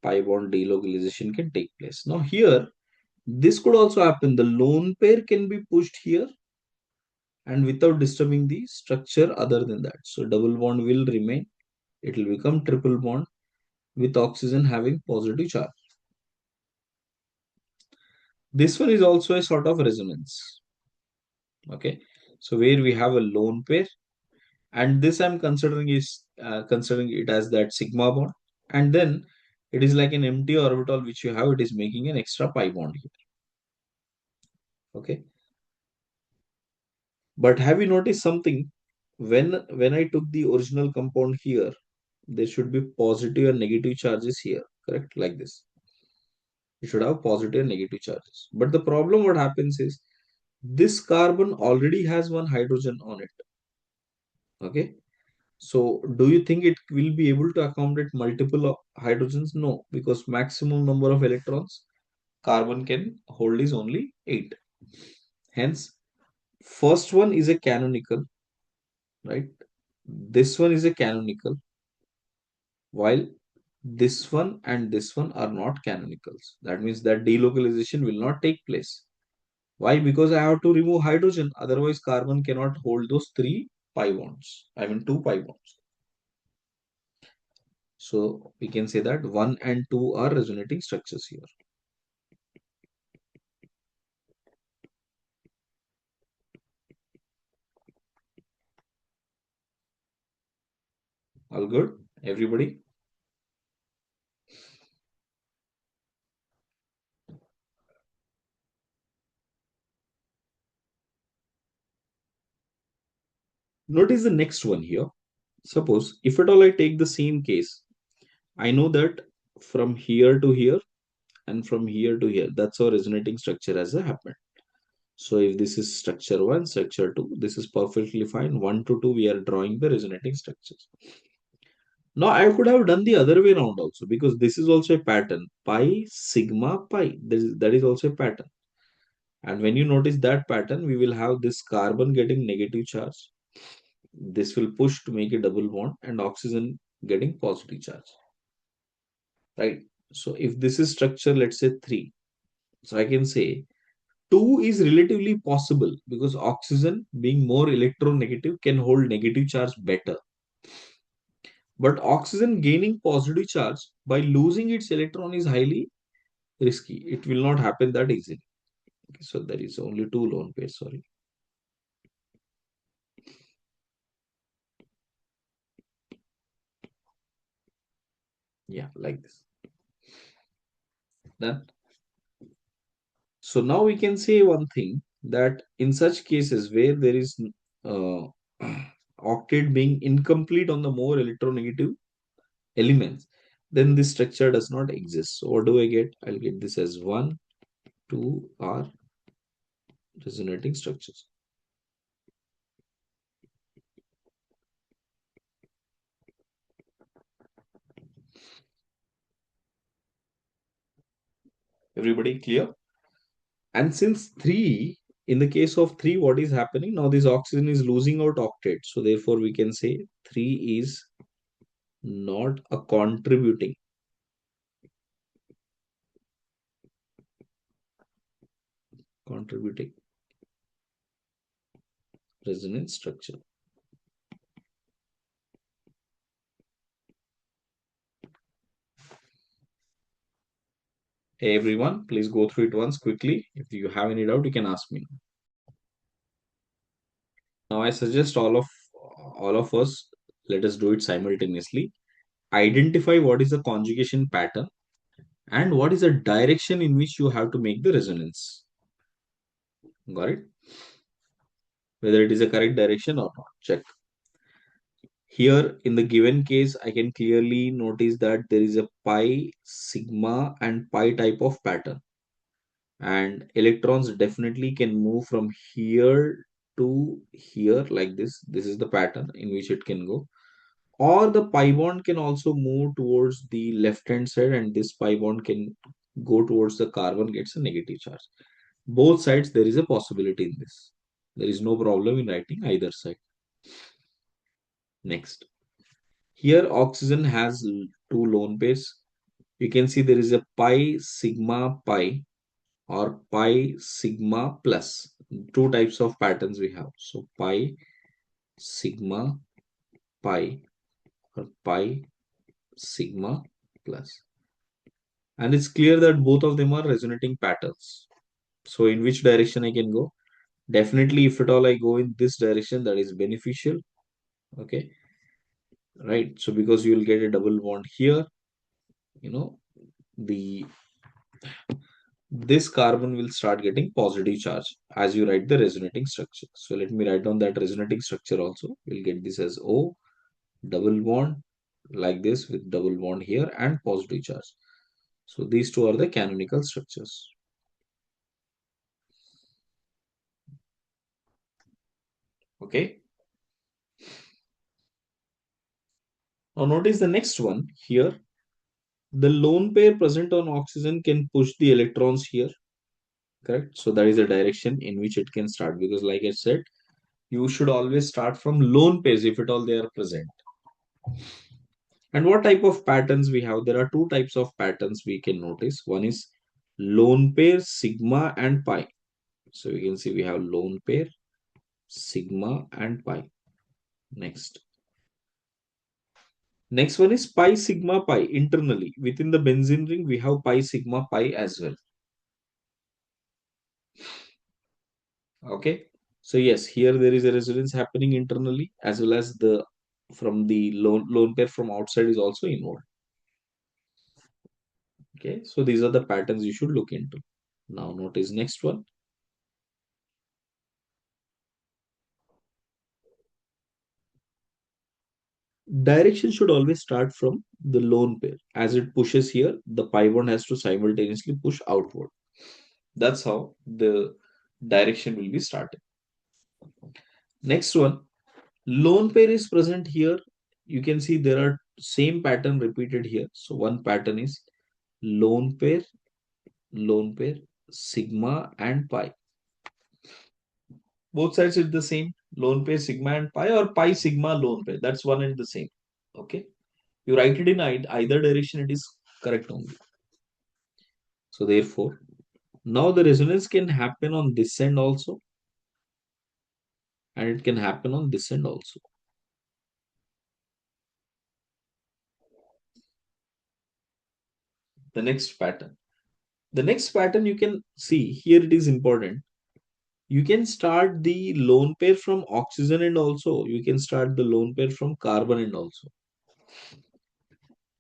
pi bond delocalization can take place. Now here, this could also happen. The lone pair can be pushed here and without disturbing the structure other than that. So double bond will remain. It will become triple bond with oxygen having positive charge. This one is also a sort of resonance. Okay. So where we have a lone pair, and this I'm considering it as that sigma bond, and then it is like an empty orbital which you have. It is making an extra pi bond here. Okay. But have you noticed something? When I took the original compound here, there should be positive and negative charges here, correct? Like this. You should have positive and negative charges. But the problem what happens is this carbon already has one hydrogen on it. Okay. So do you think it will be able to accommodate multiple hydrogens? No, because maximum number of electrons carbon can hold is only 8. Hence, first one is a canonical, right? This one is a canonical, while this one and this one are not canonicals. That means that delocalization will not take place. Why? Because I have to remove hydrogen, otherwise carbon cannot hold those 3 pi bonds. I mean 2 pi bonds. So we can say that 1 and 2 are resonating structures here. All good? Everybody? Notice the next one here. Suppose if at all I take the same case, I know that from here to here and from here to here, that's how resonating structure has happened. So if this is structure 1, structure 2, this is perfectly fine. 1 to 2, we are drawing the resonating structures. Now I could have done the other way around also because this is also a pattern. Pi, sigma, pi. That is also a pattern. And when you notice that pattern, we will have this carbon getting negative charge. This will push to make a double bond and oxygen getting positive charge. Right. So if this is structure, let's say 3. So I can say 2 is relatively possible because oxygen being more electronegative can hold negative charge better. But oxygen gaining positive charge by losing its electron is highly risky. It will not happen that easily. Okay, so there is only 2 lone pairs, sorry. Yeah, like this. Done. So now we can say one thing, that in such cases where there is uh, octet being incomplete on the more electronegative elements, then this structure does not exist. So what do I get? I'll get this as 1, 2 are resonating structures. Everybody clear? And since 3, in the case of 3, what is happening? Now this oxygen is losing out octet. So therefore we can say 3 is not a contributing resonance structure. Hey everyone, please go through it once quickly. If you have any doubt, you can ask me. Now I suggest all of us, let us do it simultaneously. Identify what is the conjugation pattern and what is the direction in which you have to make the resonance. Got it? Whether it is a correct direction or not. Check. Here in the given case, I can clearly notice that there is a pi, sigma, and pi type of pattern. And electrons definitely can move from here to here like this. This is the pattern in which it can go. Or the pi bond can also move towards the left hand side, and this pi bond can go towards the carbon, gets a negative charge. Both sides, there is a possibility in this. There is no problem in writing either side. Next. Here oxygen has two lone pairs. You can see there is a pi sigma pi or pi sigma plus. Two types of patterns we have. So pi sigma pi or pi sigma plus. And it's clear that both of them are resonating patterns. So in which direction I can go? Definitely if at all I go in this direction, that is beneficial. Okay. Right. So because you will get a double bond here, you know, the this carbon will start getting positive charge as you write the resonating structure. So let me write down that resonating structure also. We'll get this as O, double bond like this with double bond here and positive charge. So these two are the canonical structures. Okay. Now notice the next one here. The lone pair present on oxygen can push the electrons here. Correct. So that is the direction in which it can start, because like I said, you should always start from lone pairs if at all they are present. And what type of patterns we have? There are two types of patterns we can notice. One is lone pair, sigma and pi. So we can see we have lone pair, sigma and pi. Next. Next one is pi sigma pi internally. Within the benzene ring, we have pi sigma pi as well. Okay. So yes, here there is a resonance happening internally, as well as the from the lone pair from outside is also involved. Okay. So these are the patterns you should look into. Now notice next one. Direction should always start from the lone pair. As it pushes here, the pi bond has to simultaneously push outward. That's how the direction will be started. Next one, lone pair is present here. You can see there are same pattern repeated here. So one pattern is lone pair, sigma and pi. Both sides is the same, lone pair, sigma and pi, or pi, sigma, lone pair. That's one and the same. Okay. You write it in either direction, it is correct only. So therefore, now the resonance can happen on this end also, and it can happen on this end also. The next pattern. The next pattern you can see here, it is important. You can start the lone pair from oxygen and also you can start the lone pair from carbon and also.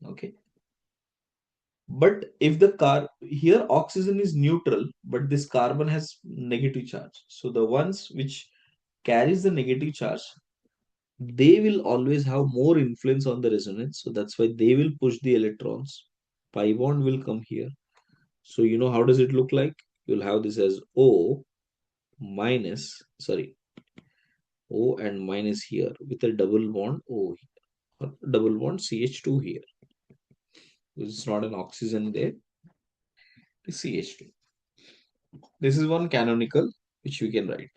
Okay. But if the car here oxygen is neutral, but this carbon has negative charge. So the ones which carries the negative charge, they will always have more influence on the resonance. So that's why they will push the electrons. Pi bond will come here. So you know how does it look like? You'll have this as O minus, sorry, O and minus here with a double bond O here, or double bond CH2 here. It's not an oxygen there, the CH2. This is one canonical which we can write.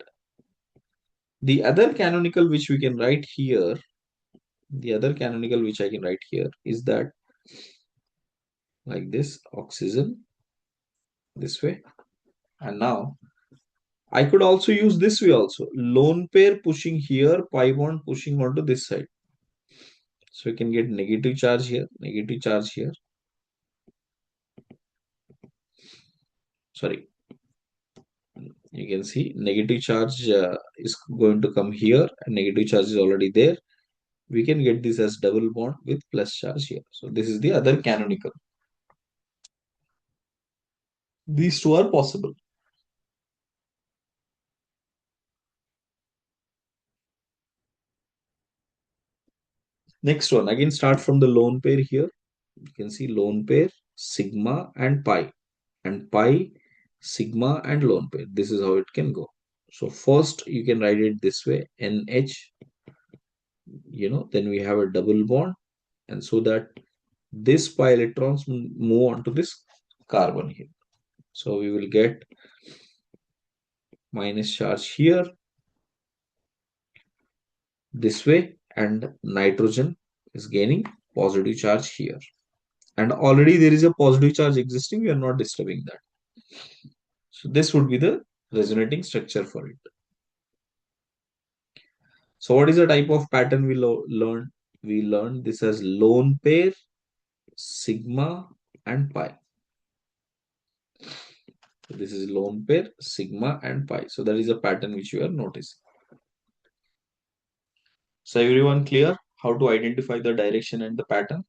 The other canonical which we can write here, the other canonical which I can write here is that like this oxygen this way. And now I could also use this way also. Lone pair pushing here, pi bond pushing onto this side. So we can get negative charge here, negative charge here. Sorry, you can see negative charge is going to come here and negative charge is already there. We can get this as double bond with plus charge here. So this is the other canonical. These two are possible. Next one, again start from the lone pair here. You can see lone pair, sigma and pi. And pi, sigma and lone pair. This is how it can go. So first you can write it this way, NH, then we have a double bond. And so that this pi electrons move on to this carbon here. So we will get minus charge here this way, and nitrogen is gaining positive charge here. And already there is a positive charge existing, we are not disturbing that. So this would be the resonating structure for it. So what is the type of pattern we learned? We learned this as lone pair, sigma and pi. So this is lone pair, sigma and pi. So that is a pattern which you are noticing. So everyone clear how to identify the direction and the pattern?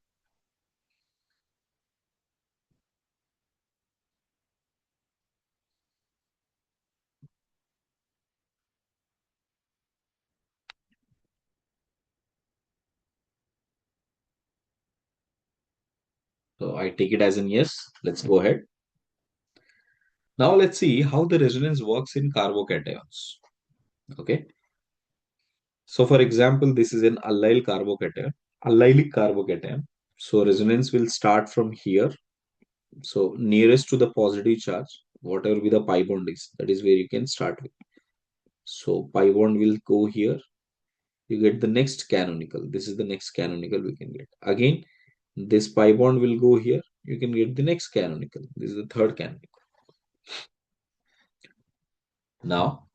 So I take it as an yes. Let's go ahead. Now let's see how the resonance works in carbocations. Okay. So for example, this is an allyl carbocation, allylic carbocation. So resonance will start from here. So nearest to the positive charge, whatever be the pi bond is, that is where you can start with. So pi bond will go here. You get the next canonical. This is the next canonical we can get. Again, this pi bond will go here. You can get the next canonical. This is the third canonical. Now,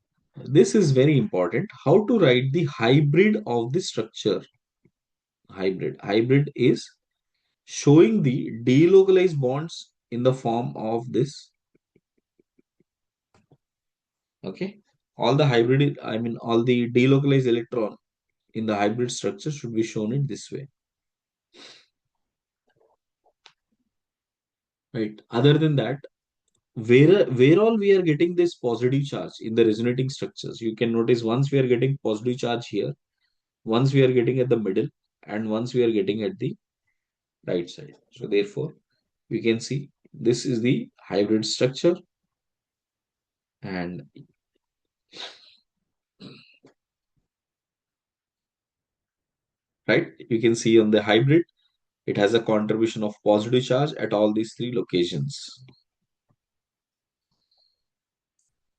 this is very important. How to write the hybrid of the structure? Hybrid is showing the delocalized bonds in the form of this. Okay. All the hybrid, I mean, all the delocalized electron in the hybrid structure should be shown in this way. Right. Other than that, where all we are getting this positive charge in the resonating structures, you can notice once we are getting positive charge here, once we are getting at the middle, and once we are getting at the right side. So therefore, we can see this is the hybrid structure, and right, you can see on the hybrid, it has a contribution of positive charge at all these three locations.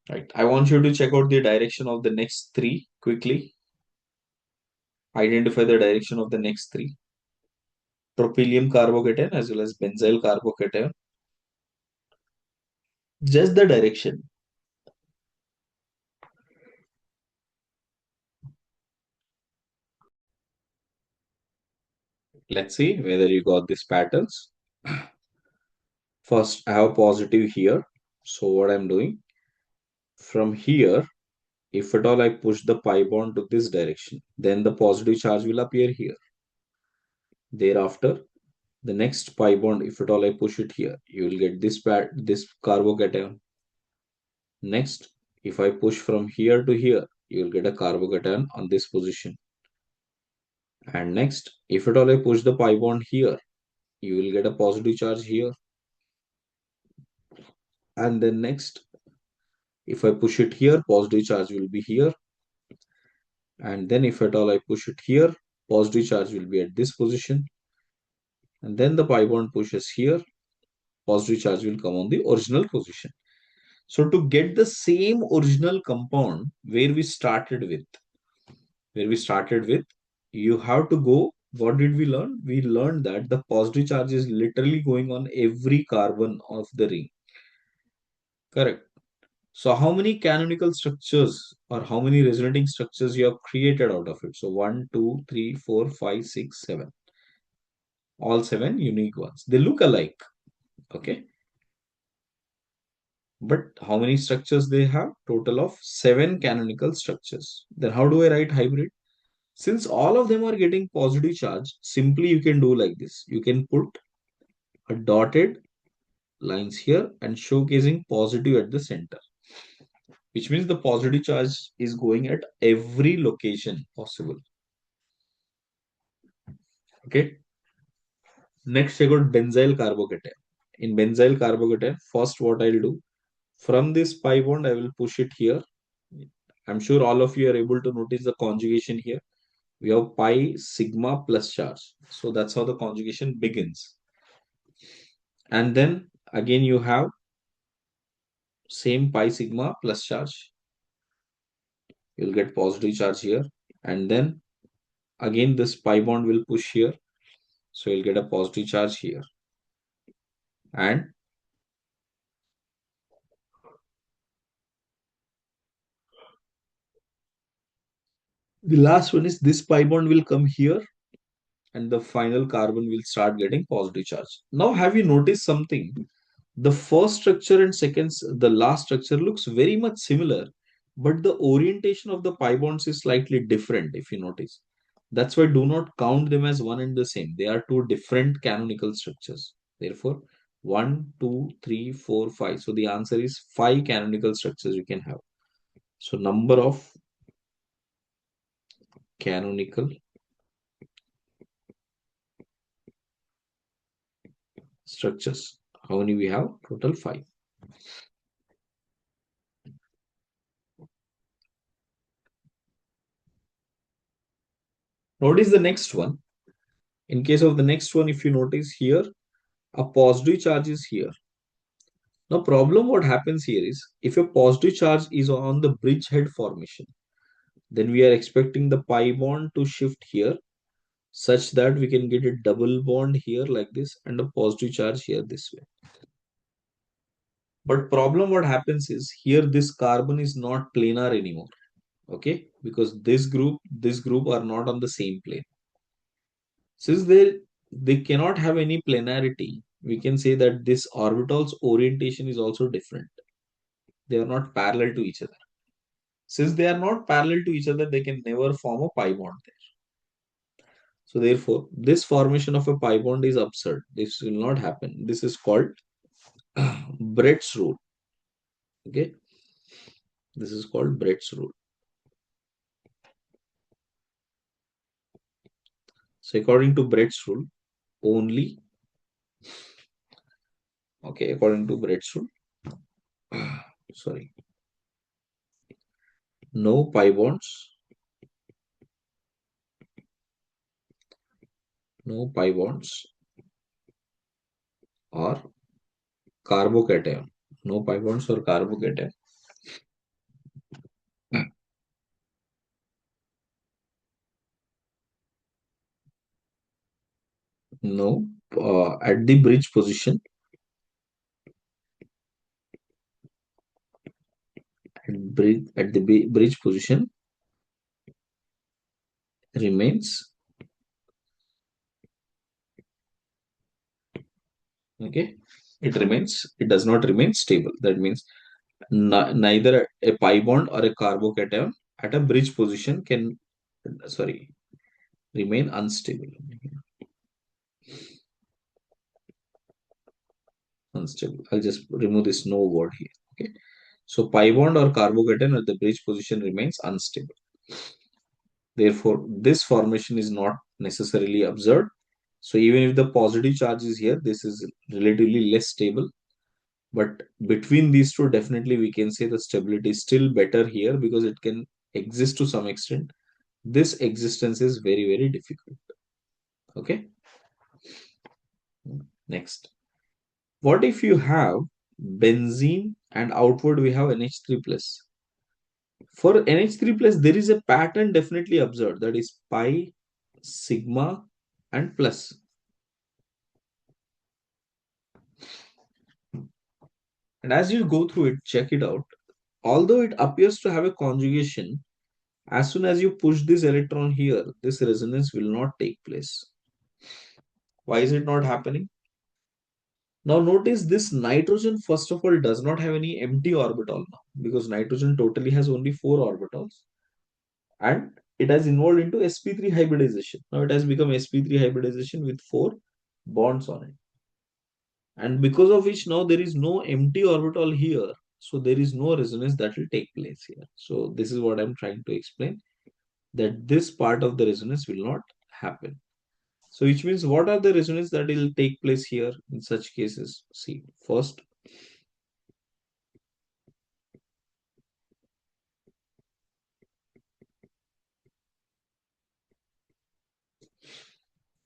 Right. I want you to check out the direction of the next three quickly. Identify the direction of the next three. Tropylium carbocation as well as benzyl carbocation. Just the direction. Let's see whether you got these patterns. First, I have positive here. So what I'm doing, from here, if at all I push the pi bond to this direction, then the positive charge will appear here. Thereafter, The next pi bond, if at all I push it here, you will get this carbocation. Next, if I push from here to here, you will get a carbocation on this position. And next, if at all I push the pi bond here, you will get a positive charge here. And then next, if I push it here, positive charge will be here. And then if at all I push it here, positive charge will be at this position. And then the pi bond pushes here, positive charge will come on the original position. So to get the same original compound where we started with, you have to go, what did we learn? We learned that the positive charge is literally going on every carbon of the ring. Correct. So how many canonical structures or how many resonating structures you have created out of it? So 1, 2, 3, 4, 5, 6, 7. All 7 unique ones. They look alike. Okay. But how many structures they have? Total of 7 canonical structures. Then how do I write hybrid? Since all of them are getting positive charge, simply you can do like this. You can put a dotted lines here and showcasing positive at the center, which means the positive charge is going at every location possible. Okay. Next, I got benzyl carbocation. In benzyl carbocation, first what I'll do, from this pi bond, I will push it here. I'm sure all of you are able to notice the conjugation here. We have pi sigma plus charge. So that's how the conjugation begins. And then again you have same pi sigma plus charge. You'll get positive charge here. And then again this pi bond will push here. So you'll get a positive charge here. And the last one is this pi bond will come here and the final carbon will start getting positive charge. Now have you noticed something? The first structure and the last structure looks very much similar, but the orientation of the pi bonds is slightly different if you notice. That's why do not count them as one and the same. They are two different canonical structures. Therefore, 1, 2, 3, 4, 5. So the answer is 5 canonical structures you can have. So number of canonical structures. How many we have? Total 5. Notice the next one. In case of the next one, if you notice here, a positive charge is here. Now, problem what happens here is, if a positive charge is on the bridgehead formation, then we are expecting the pi bond to shift here such that we can get a double bond here like this and a positive charge here this way. But problem what happens is, here this carbon is not planar anymore. Okay, because this group are not on the same plane. Since they cannot have any planarity, we can say that this orbital's orientation is also different. They are not parallel to each other. Since they are not parallel to each other, they can never form a pi bond there. So therefore, this formation of a pi bond is absurd. This will not happen. This is called Brett's rule. Okay. This is called Brett's rule. So according to Brett's rule, only, okay, according to Brett's rule, sorry, no pi bonds, no pi bonds or carbocation. No pi bonds or carbocation. No, at the bridge position, at the bridge position remains, okay, it does not remain stable. That means neither a pi bond or a carbocation at a bridge position can, sorry, remain unstable. unstable. I'll just remove this no word here. Okay. So pi bond or carbocation at the bridge position remains unstable. Therefore, this formation is not necessarily observed. So even if the positive charge is here, this is relatively less stable. But between these two, definitely we can say the stability is still better here because it can exist to some extent. This existence is very, very difficult. Okay. Next. What if you have benzene and outward we have NH3 plus? For NH3 plus, there is a pattern definitely observed, that is pi, sigma, and plus. And as you go through it, check it out. Although it appears to have a conjugation, as soon as you push this electron here, this resonance will not take place. Why is it not happening? Now notice this nitrogen first of all does not have any empty orbital now, because nitrogen totally has only 4 orbitals, and it has involved into sp3 hybridization. Now it has become sp3 hybridization with 4 bonds on it, and because of which now there is no empty orbital here, so there is no resonance that will take place here. So this is what I'm trying to explain, that this part of the resonance will not happen. So which means what are the resonance that will take place here in such cases? See, first,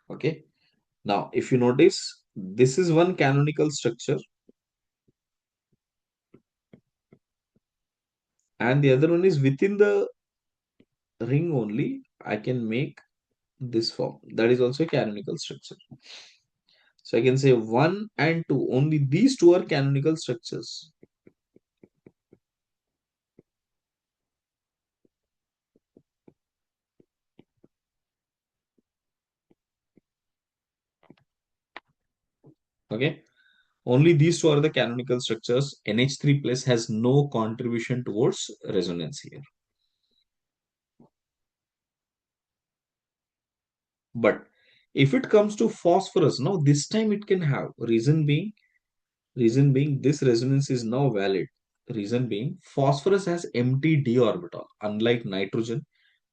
okay. Now, if you notice, this is one canonical structure and the other one is within the ring only. I can make this form. That is also a canonical structure. So I can say 1 and 2. Only these two are canonical structures. Okay. Only these two are the canonical structures. NH3 plus has no contribution towards resonance here. But if it comes to phosphorus, now this time it can have. Reason being this resonance is now valid. Reason being phosphorus has empty d orbital. Unlike nitrogen,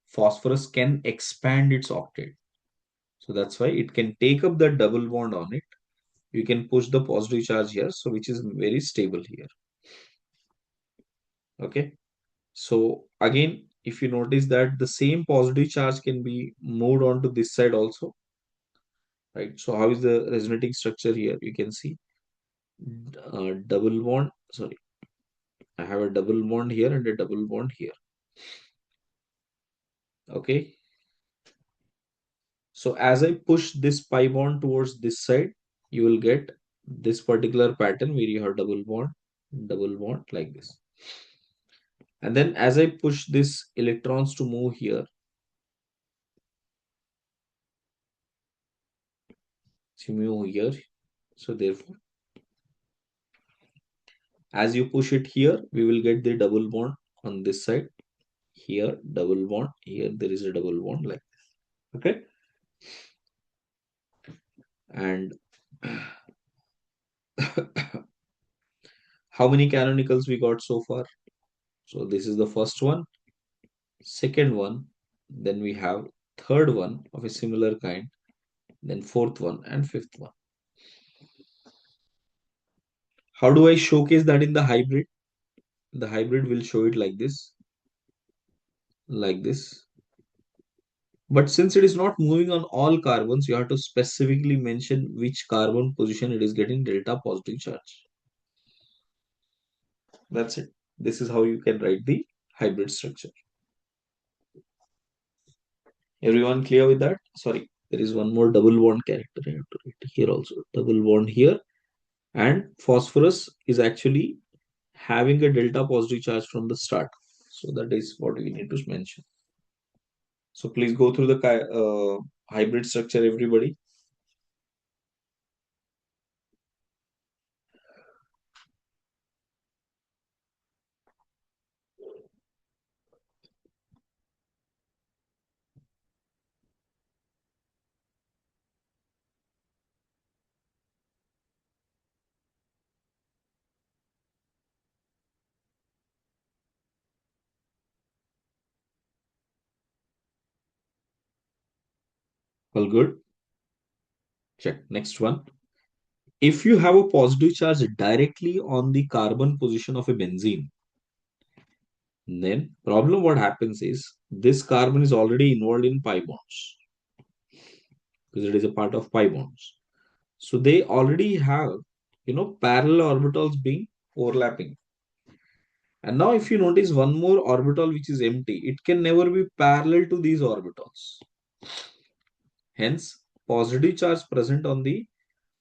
phosphorus can expand its octet. So that's why it can take up the double bond on it. You can push the positive charge here, so which is very stable here. Okay. So again, if you notice that the same positive charge can be moved on to this side also, right? So how is the resonating structure here? You can see double bond. Sorry, I have a double bond here and a double bond here. Okay. So as I push this pi bond towards this side, you will get this particular pattern where you have double bond like this. And then as I push this electrons to move here, so move here. So therefore, as you push it here, we will get the double bond on this side. Here, double bond. Here, there is a double bond like this. Okay. And how many canonicals we got so far? So this is the first one, second one, then we have third one of a similar kind, then fourth one and fifth one. How do I showcase that in the hybrid? The hybrid will show it like this, like this. But since it is not moving on all carbons, you have to specifically mention which carbon position it is getting delta positive charge. That's it. This is how you can write the hybrid structure. Everyone clear with that? Sorry, there is one more double bond character I have to write here also. Double bond here, and phosphorus is actually having a delta positive charge from the start. So that is what we need to mention. So please go through the hybrid structure, everybody. All good? Check. Next one. If you have a positive charge directly on the carbon position of a benzene, then problem what happens is this carbon is already involved in pi bonds because it is a part of pi bonds. So they already have, parallel orbitals being overlapping. And now if you notice one more orbital which is empty, it can never be parallel to these orbitals. Hence, positive charge present on the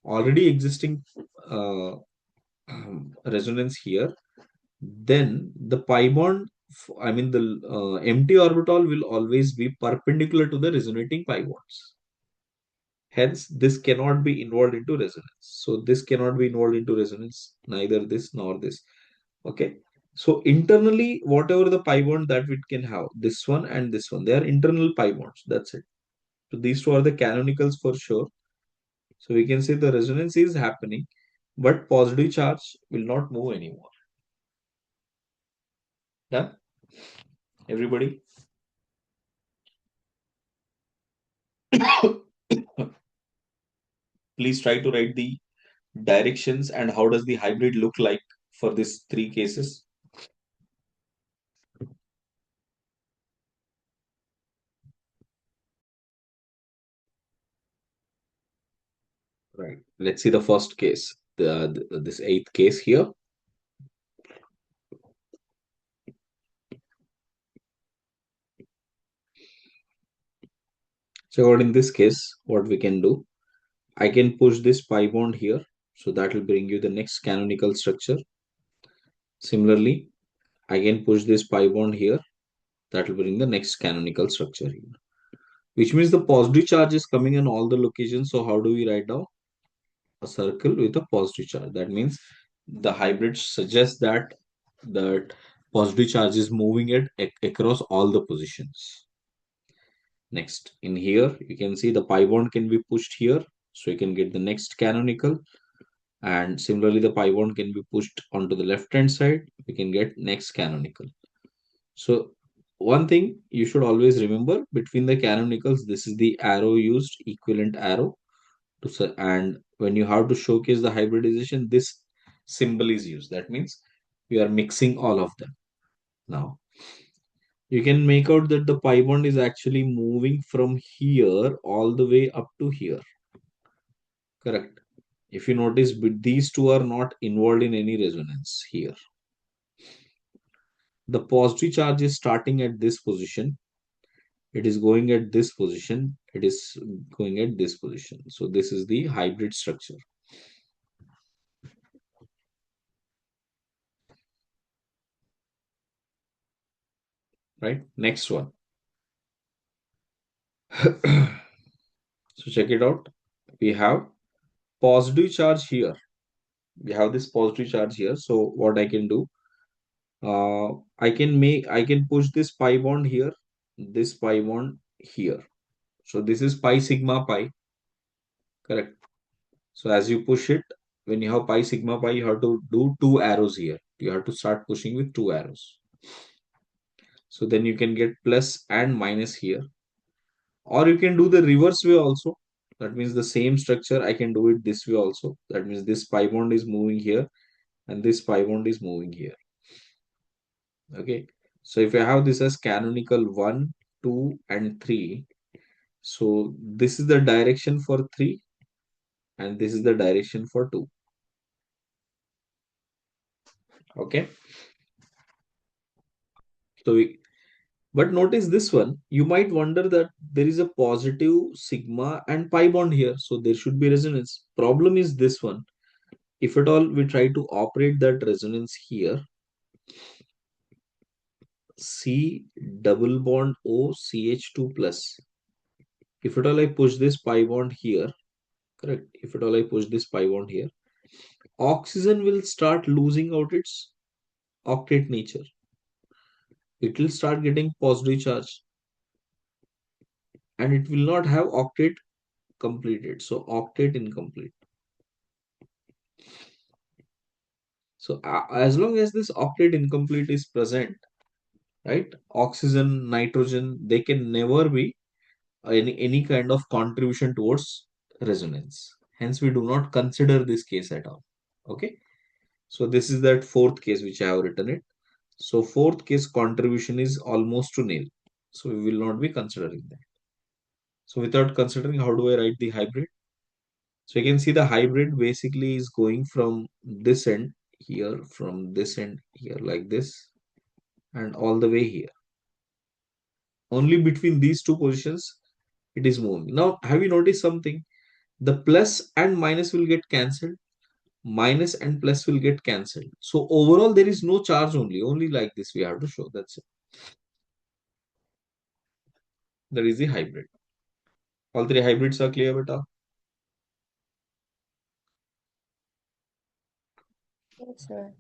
already existing uh, resonance here, then the pi bond, I mean the empty orbital will always be perpendicular to the resonating pi bonds. Hence, this cannot be involved into resonance. So this cannot be involved into resonance, neither this nor this. Okay. So internally, whatever the pi bond that we can have, this one and this one, they are internal pi bonds. That's it. So these two are the canonicals for sure. So we can say the resonance is happening, but positive charge will not move anymore. Done? Everybody? Please try to write the directions and how does the hybrid look like for these three cases. Right. Let's see the first case, this eighth case here. So in this case, what we can do, I can push this pi bond here. So that will bring you the next canonical structure. Similarly, I can push this pi bond here. That will bring the next canonical structure here. Which means the positive charge is coming in all the locations. So how do we write down? A circle with a positive charge. That means the hybrid suggests that positive charge is moving it across all the positions. Next, in here, you can see the pi bond can be pushed here. So you can get the next canonical. And similarly, the pi bond can be pushed onto the left-hand side. We can get next canonical. So one thing you should always remember between the canonicals, this is the arrow used, equivalent arrow. And when you have to showcase the hybridization, this symbol is used. That means we are mixing all of them. Now, you can make out that the pi bond is actually moving from here all the way up to here. Correct. If you notice, but these two are not involved in any resonance here. The positive charge is starting at this position. It is going at this position. It is going at this position. So this is the hybrid structure. Right. Next one. So check it out. We have positive charge here. We have this positive charge here. So what I can do, I can push this pi bond here, this pi bond here. So this is pi sigma pi, correct? So as you push it, when you have pi sigma pi, you have to do two arrows here. You have to start pushing with two arrows. So then you can get plus and minus here. Or you can do the reverse way also. That means the same structure, I can do it this way also. That means this pi bond is moving here and this pi bond is moving here. Okay. So if I have this as canonical 1, 2, and 3, so this is the direction for 3 and this is the direction for 2. Okay. So but notice this one, you might wonder that there is a positive sigma and pi bond here. So there should be resonance. Problem is this one. If at all we try to operate that resonance here, C double bond O CH2 plus. If at all I push this pi bond here, correct? If at all I push this pi bond here, oxygen will start losing out its octet nature. It will start getting positive charge and it will not have octet completed. So octet incomplete. So as long as this octet incomplete is present, right? Oxygen, nitrogen, they can never be any kind of contribution towards resonance. Hence, we do not consider this case at all. Okay. So this is that fourth case which I have written it. So fourth case contribution is almost to nil. So we will not be considering that. So without considering, how do I write the hybrid? So you can see the hybrid basically is going from this end here, from this end here like this, and all the way here. Only between these two positions it is moving. Now, have you noticed something? The plus and minus will get cancelled. Minus and plus will get cancelled. So overall, there is no charge only like this we have to show. That's it. That is the hybrid. All three hybrids are clear, beta? Yes, sir.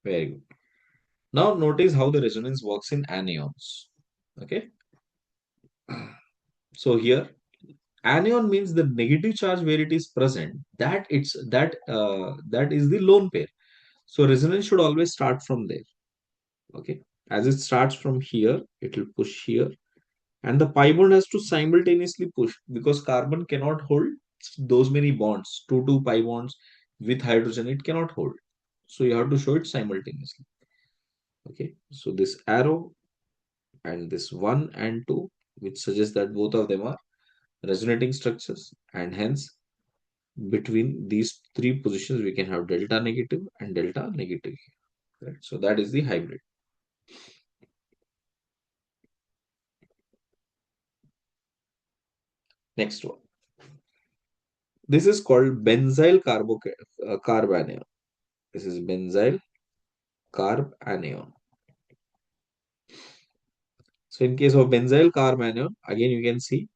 Very good. Now notice how the resonance works in anions. Okay. So here, anion means the negative charge where it is present. That is the lone pair. So resonance should always start from there. Okay. As it starts from here, it will push here, and the pi bond has to simultaneously push because carbon cannot hold those many bonds, two pi bonds with hydrogen. It cannot hold. So you have to show it simultaneously. Okay. So this arrow and this 1 and 2, which suggests that both of them are resonating structures, and hence between these three positions we can have delta negative and delta negative here, right? So that is the hybrid. Next one, this is called benzyl carbanion. This is benzyl carbanion. So in case of benzyl carbanion, again you can see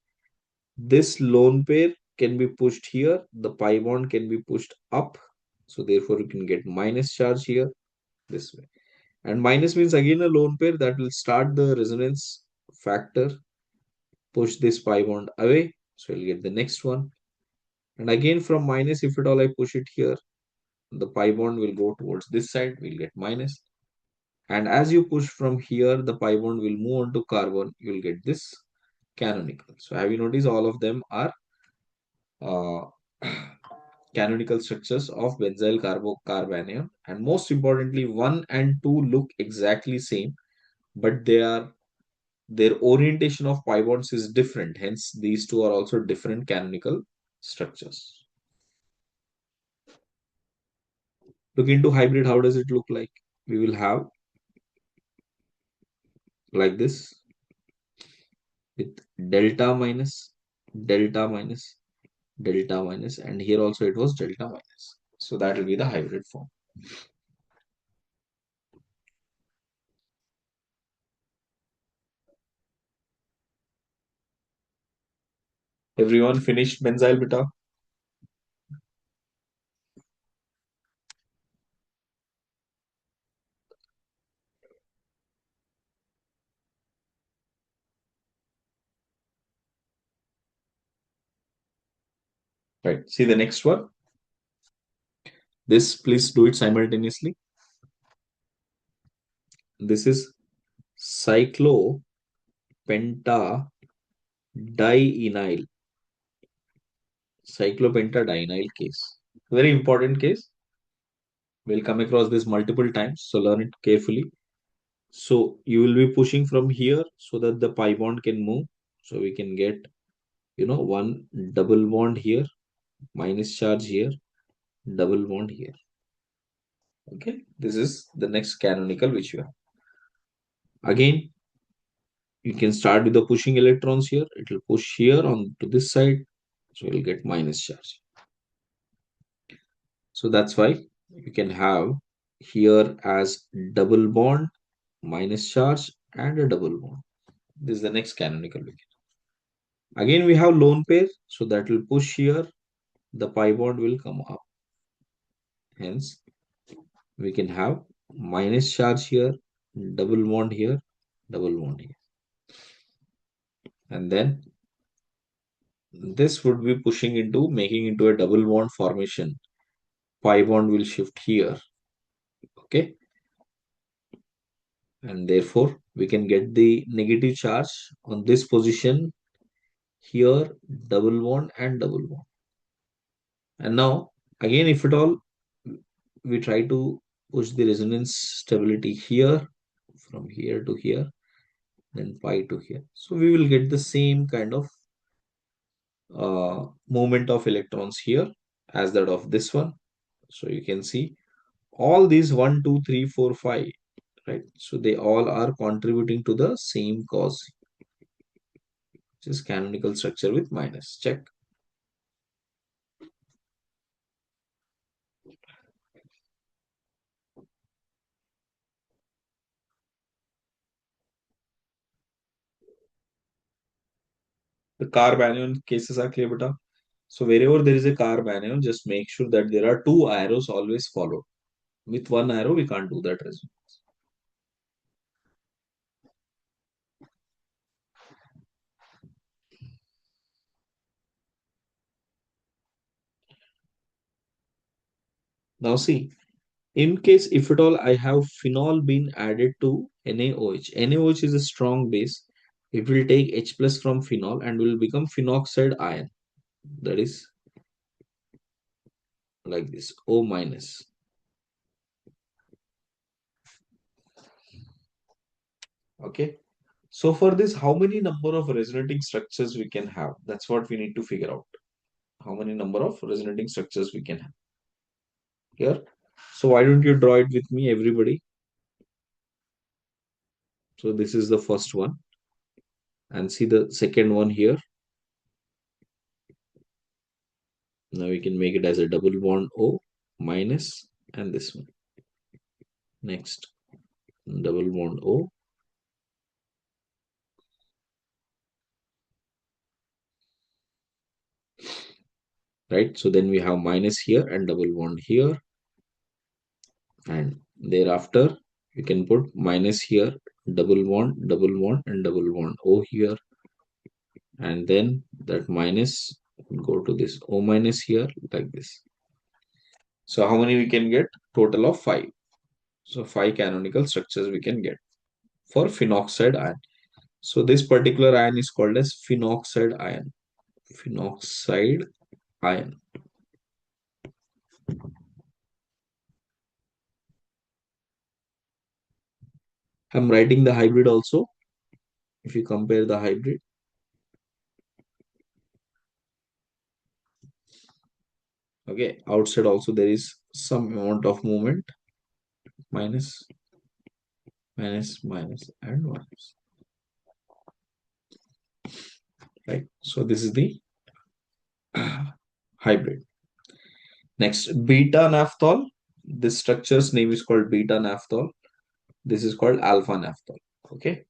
this lone pair can be pushed here, the pi bond can be pushed up, so therefore you can get minus charge here this way. And minus means again a lone pair that will start the resonance factor, push this pi bond away, so you'll get the next one. And again from minus, if at all I push it here, the pi bond will go towards this side, we'll get minus. And as you push from here, the pi bond will move on to carbon, you'll get this canonical. So have you noticed all of them are uh, canonical structures of benzyl carbanion, and most importantly 1 and 2 look exactly same, but their orientation of pi bonds is different. Hence, these two are also different canonical structures. Look into hybrid. How does it look like? We will have like this with delta minus, delta minus, delta minus, and here also it was delta minus. So that will be the hybrid form. Everyone finished benzyl beta? Right. See the next one. This, please do it simultaneously. This is cyclopentadienyl. Cyclopentadienyl case. Very important case. We'll come across this multiple times, so learn it carefully. So you will be pushing from here so that the pi bond can move. So we can get, one double bond here, minus charge here, double bond here. Okay, this is the next canonical which you have. Again, you can start with the pushing electrons here. It will push here on to this side. So we'll get minus charge. So that's why you can have here as double bond, minus charge, and a double bond. This is the next canonical we get. Again, we have lone pair, so that will push here. The pi bond will come up. Hence, we can have minus charge here, double bond here, double bond here. And then this would be pushing into making into a double bond formation. Pi bond will shift here. Okay. and therefore we can get the negative charge on this position here, double bond and double bond. And now again, if at all we try to push the resonance stability here, from here to here, then pi to here, so we will get the same kind of movement of electrons here as that of this one. So you can see all these 1 2 3 4 5, right? So they all are contributing to the same cause, which is canonical structure with minus. Check. The carbanion cases are clear, beta. So wherever there is a carbanion, just make sure that there are two arrows always followed. With one arrow, we can't do that resonance. Now see, in case if at all I have phenol been added to NaOH, NaOH is a strong base. It will take H plus from phenol and will become phenoxide ion. That is like this, O minus. Okay. So for this, how many number of resonating structures we can have? That's what we need to figure out. How many number of resonating structures we can have here. So why don't you draw it with me, everybody? So this is the first one. And see the second one here. Now we can make it as a double bond O minus and this one. Next, double bond O. Right. So then we have minus here and double bond here. And thereafter, you can put minus here, double bond, and double bond O here. And then that minus go to this O minus here like this. So how many we can get? Total of 5. So 5 canonical structures we can get for phenoxide ion. So this particular ion is called as phenoxide ion. Phenoxide ion. I'm writing the hybrid also. If you compare the hybrid, okay, outside also there is some amount of movement, minus, minus, and minus. Right. So this is the hybrid. Next, beta naphthol. This structure's name is called beta naphthol. This is called alpha naphthol. Okay.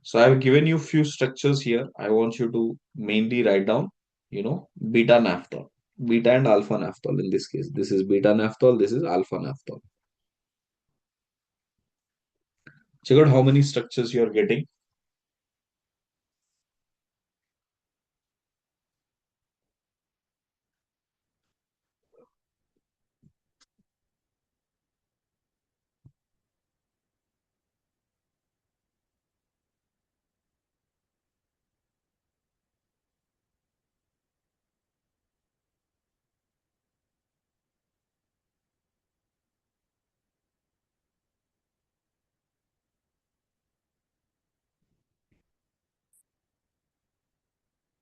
So I have given you few structures here. I want you to mainly write down, beta naphthol, beta and alpha naphthol in this case. This is beta naphthol. This is alpha naphthol. Check out how many structures you are getting.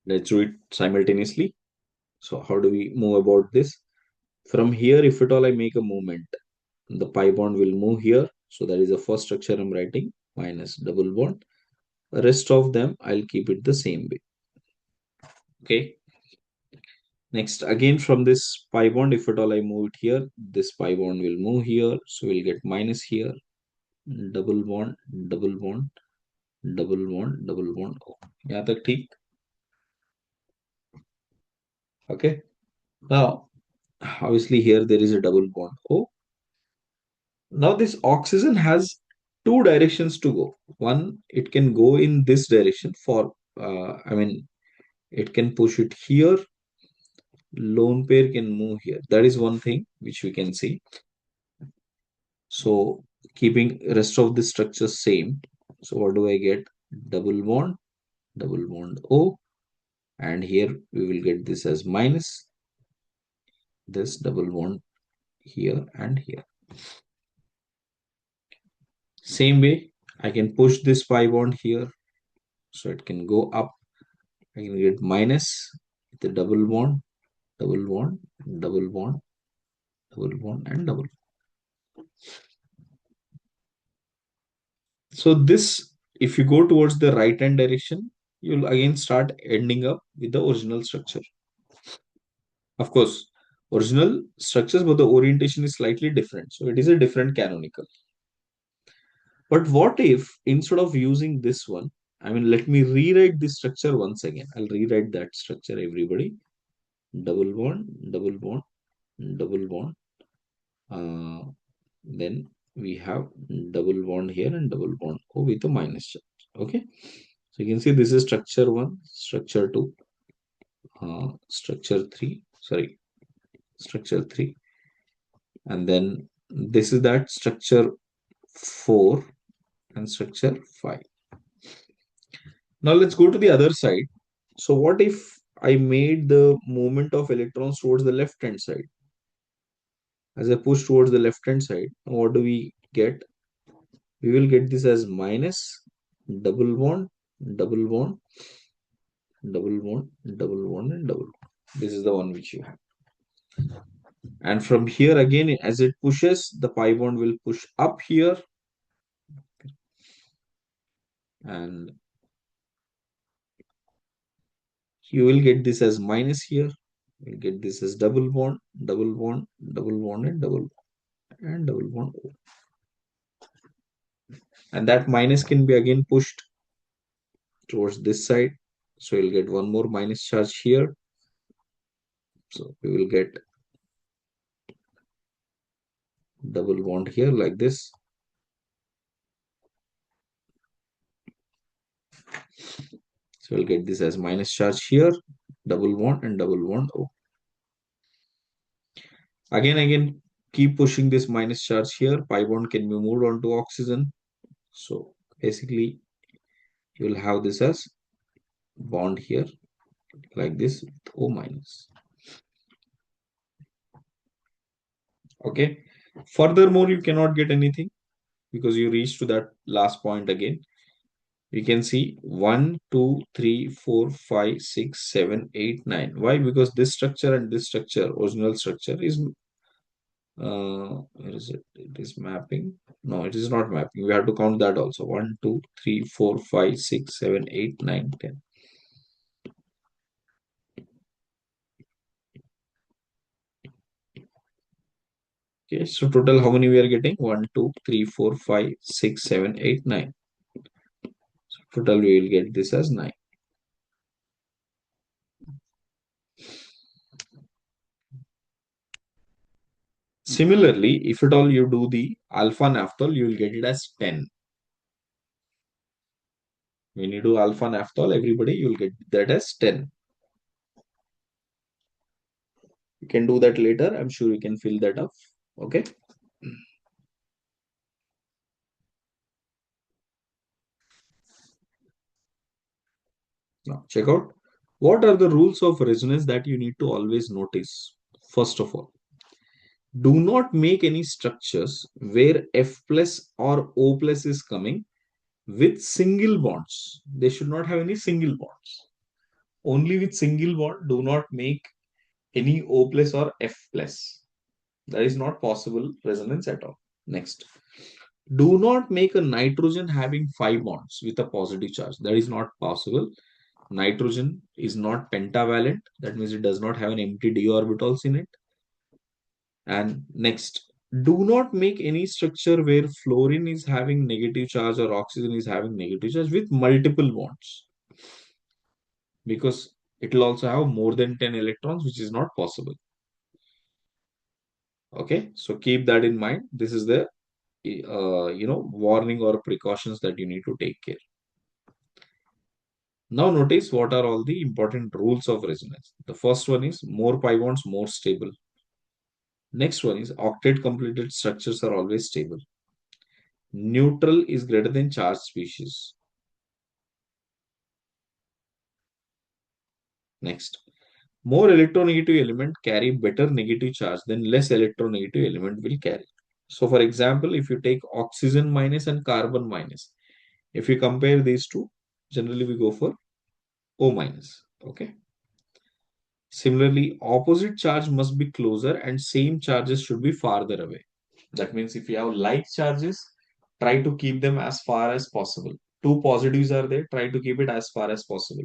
Let's do it simultaneously. So how do we move about this? From here, if at all I make a movement, the pi bond will move here. So that is the first structure I'm writing, minus double bond. The rest of them, I'll keep it the same way. Okay. Next, again from this pi bond, if at all I move it here, this pi bond will move here. So we'll get minus here, double bond, double bond, double bond, double bond. Yeah, that ठीक. Okay. Now, obviously here there is a double bond. Oh, now this oxygen has two directions to go. One, it can go in this direction for, it can push it here. Lone pair can move here. That is one thing which we can see. So keeping rest of the structure same. So what do I get? Double bond O, and here we will get this as minus this double bond here and here. Same way, I can push this pi bond here, so it can go up. I can get minus the double bond, double bond, double bond, double bond, and double. So this, if you go towards the right hand direction, you'll again start ending up with the original structure. Of course, original structures, but the orientation is slightly different. So it is a different canonical. But what if instead of using this one, I mean, let me rewrite this structure once again. I'll rewrite that structure, everybody. Double bond, double bond, double bond. Then we have double bond here and double bond O with a minus charge. Okay. So you can see this is structure 1, structure 2, structure 3, sorry, structure 3. And then this is that structure 4 and structure 5. Now let's go to the other side. So what if I made the movement of electrons towards the left hand side? As I push towards the left hand side, what do we get? We will get this as minus double bond, double bond, double bond, double bond, and double bond. This is the one which you have. And from here again, as it pushes, the pi bond will push up here. And you will get this as minus here. You'll get this as double bond, double bond, double bond, and double bond, and double bond. And that minus can be again pushed towards this side. So you'll get one more minus charge here. So we will get double bond here like this. So we'll get this as minus charge here, double bond and double bond O. Again, keep pushing this minus charge here. Pi bond can be moved on to oxygen. So basically, you will have this as bond here like this with O minus. Okay. Furthermore, you cannot get anything because you reach to that last point again. You can see 1, 2, 3, 4, 5, 6, 7, 8, 9. Why? Because this structure and this structure, original structure, is where is it? It is mapping. No, it is not mapping. We have to count that also. 1, 2, 3, 4, 5, 6, 7, 8, 9, 10. Okay, so total how many we are getting? 1, 2, 3, 4, 5, 6, 7, 8, 9. So total we will get this as 9. Similarly, if at all you do the alpha naphthol, you will get it as 10. When you do alpha naphthol, everybody, you will get that as 10. You can do that later. I'm sure you can fill that up. Okay. Now, check out what are the rules of resonance that you need to always notice. First of all, do not make any structures where F plus or O plus is coming with single bonds. They should not have any single bonds. Only with single bond, do not make any O plus or F plus. That is not possible resonance at all. Next, do not make a nitrogen having 5 bonds with a positive charge. That is not possible. Nitrogen is not pentavalent. That means it does not have an empty d orbitals in it. And next, do not make any structure where fluorine is having negative charge or oxygen is having negative charge with multiple bonds, because it will also have more than 10 electrons, which is not possible. Okay, so keep that in mind. This is the warning or precautions that you need to take care. Now notice what are all the important rules of resonance. The first one is more pi bonds, more stable. Next one is octet completed structures are always stable. Neutral is greater than charged species. Next. More electronegative element carry better negative charge than less electronegative element will carry. So for example, if you take oxygen minus and carbon minus, if you compare these two, generally we go for O minus. Okay. Similarly, opposite charge must be closer and same charges should be farther away. That means if you have like charges, try to keep them as far as possible. Two positives are there, try to keep it as far as possible.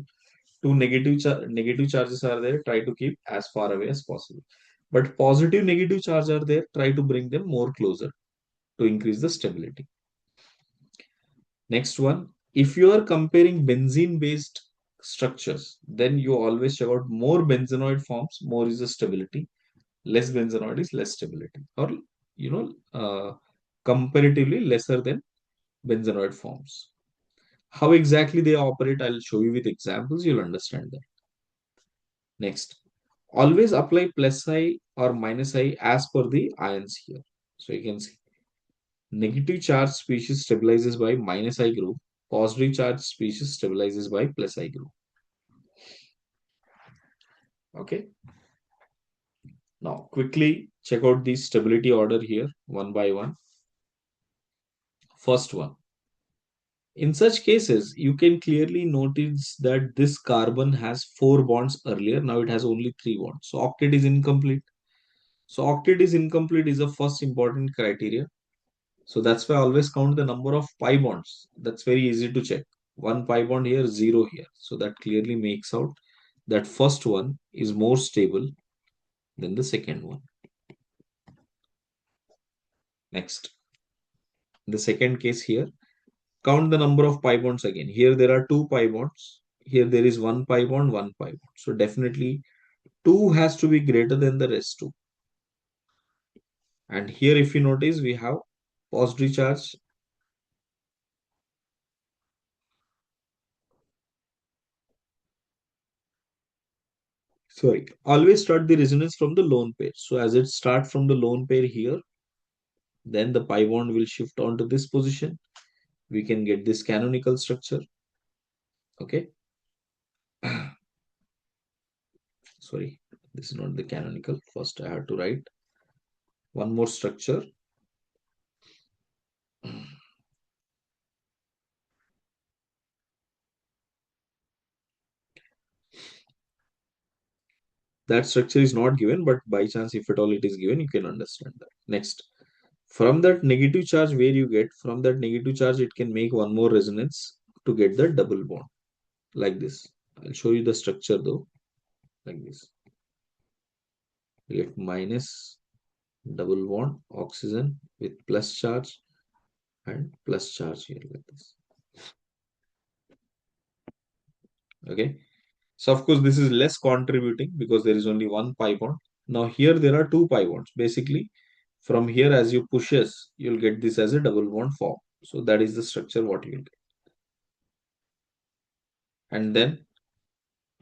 Two negative charges are there, try to keep as far away as possible. But positive negative charge are there, try to bring them more closer to increase the stability. Next one, if you are comparing benzene based structures, then you always check out more benzenoid forms, more is the stability, less benzenoid is less stability, or comparatively lesser than benzenoid forms. How exactly they operate, I'll show you with examples, you'll understand that. Next, always apply plus I or minus I as per the ions here. So you can see negative charge species stabilizes by minus I group, positive charge species stabilizes by plus I group. Okay. Now quickly check out the stability order here one by one. First one. In such cases, you can clearly notice that this carbon has 4 bonds earlier. Now it has only 3 bonds. So octet is incomplete. So octet is incomplete is the first important criteria. So that's why I always count the number of pi bonds. That's very easy to check. One pi bond here, zero here. So that clearly makes out that first one is more stable than the second one. Next, the second case here, count the number of pi bonds again. Here there are 2 pi bonds. Here there is 1 pi bond, 1 pi bond. So definitely 2 has to be greater than the rest 2. And here if you notice, we have positive charge. Sorry, always start the resonance from the lone pair. So as it starts from the lone pair here, then the pi bond will shift on to this position. We can get this canonical structure. Okay. Sorry, this is not the canonical. First I have to write one more structure. That structure is not given, but by chance, if at all it is given, you can understand that. Next, from that negative charge where you get, from that negative charge, it can make one more resonance to get the double bond like this. I'll show you the structure though, like this. You get minus double bond oxygen with plus charge and plus charge here like this. Okay. So of course, this is less contributing because there is only one pi bond. Now here there are 2 pi bonds. Basically, from here as you pushes, you'll get this as a double bond form. So that is the structure what you'll get. And then,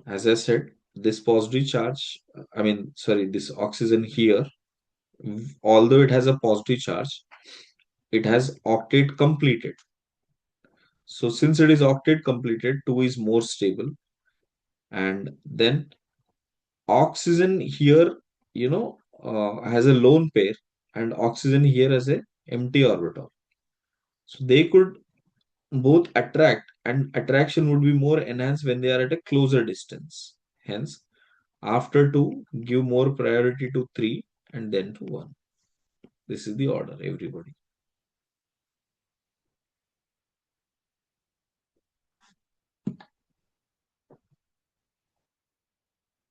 as I said, this positive charge, this oxygen here, although it has a positive charge, it has octet completed. So since it is octet completed, 2 is more stable. And then oxygen here, has a lone pair and oxygen here has a empty orbital. So they could both attract, and attraction would be more enhanced when they are at a closer distance. Hence, after 2, give more priority to 3 and then to 1. This is the order, everybody.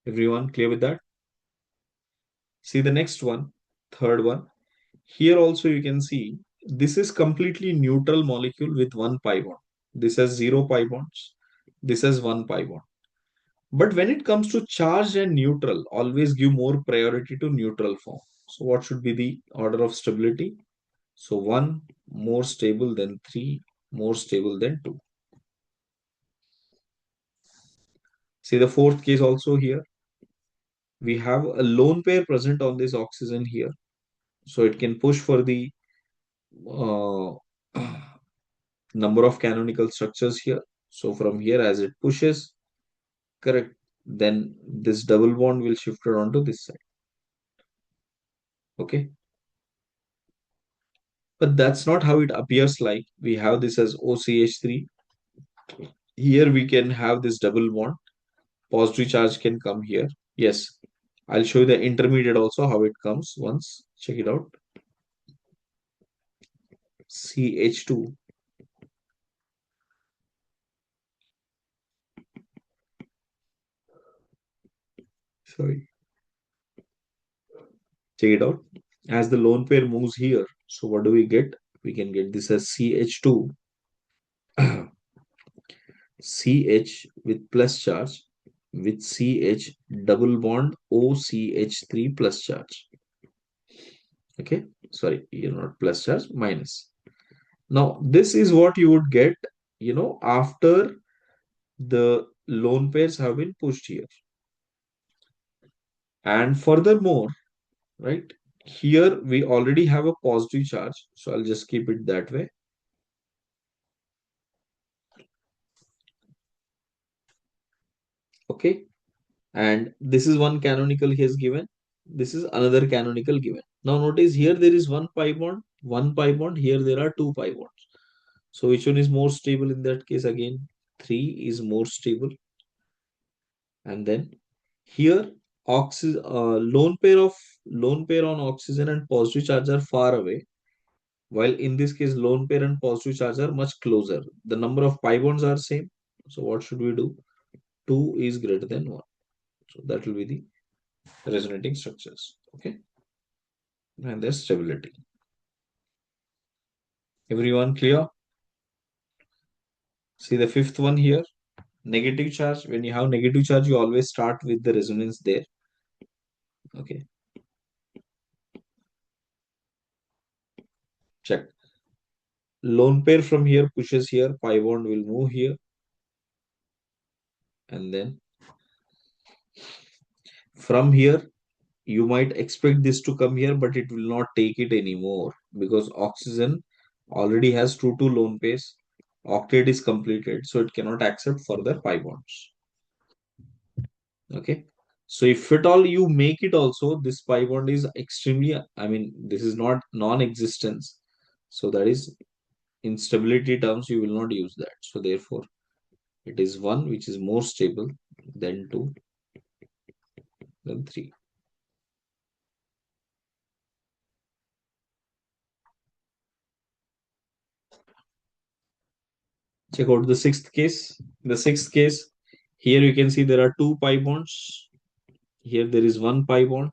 Everyone clear with that? See the next one, third one. Here also you can see this is completely neutral molecule with 1 pi bond. This has 0 pi bonds. This has 1 pi bond. But when it comes to charge and neutral, always give more priority to neutral form. So what should be the order of stability? So 1 more stable than 3, more stable than 2. See the fourth case also here. We have a lone pair present on this oxygen here. So it can push for the Number of canonical structures here. So from here, as it pushes, correct, then this double bond will shift it onto this side. Okay. But that's not how it appears like. We have this as OCH3. Here we can have this double bond. Positive charge can come here. Yes. I'll show you the intermediate also how it comes once. Check it out. CH2. Sorry. Check it out. As the lone pair moves here, so what do we get? We can get this as CH2, CH with plus charge with CH double bond OCH3 plus charge. Okay, sorry, you're not plus charge, minus. Now, this is what you would get, after the lone pairs have been pushed here. And furthermore, right, here we already have a positive charge. So I'll just keep it that way. Okay. And this is one canonical he has given. This is another canonical given. Now notice here there is one pi bond. Here there are two pi bonds. So which one is more stable in that case? Again, 3 is more stable. And then here lone pair on oxygen and positive charge are far away. While in this case, lone pair and positive charge are much closer. The number of pi bonds are same. So what should we do? 2 is greater than 1. So that will be the resonating structures. Okay. And their stability. Everyone clear? See the fifth one here. Negative charge. When you have negative charge, you always start with the resonance there. Okay. Check. Lone pair from here pushes here. Pi bond will move here. And then from here, you might expect this to come here, but it will not take it anymore because oxygen already has 2 lone pairs. Octet is completed, so it cannot accept further pi bonds. Okay. So if at all you make it also, this pi bond is extremely, this is not non-existence. So that is in stability terms, you will not use that. So therefore, it is 1 which is more stable than 2, then 3. Check out the sixth case. The sixth case, here you can see there are 2 pi bonds. Here there is 1 pi bond.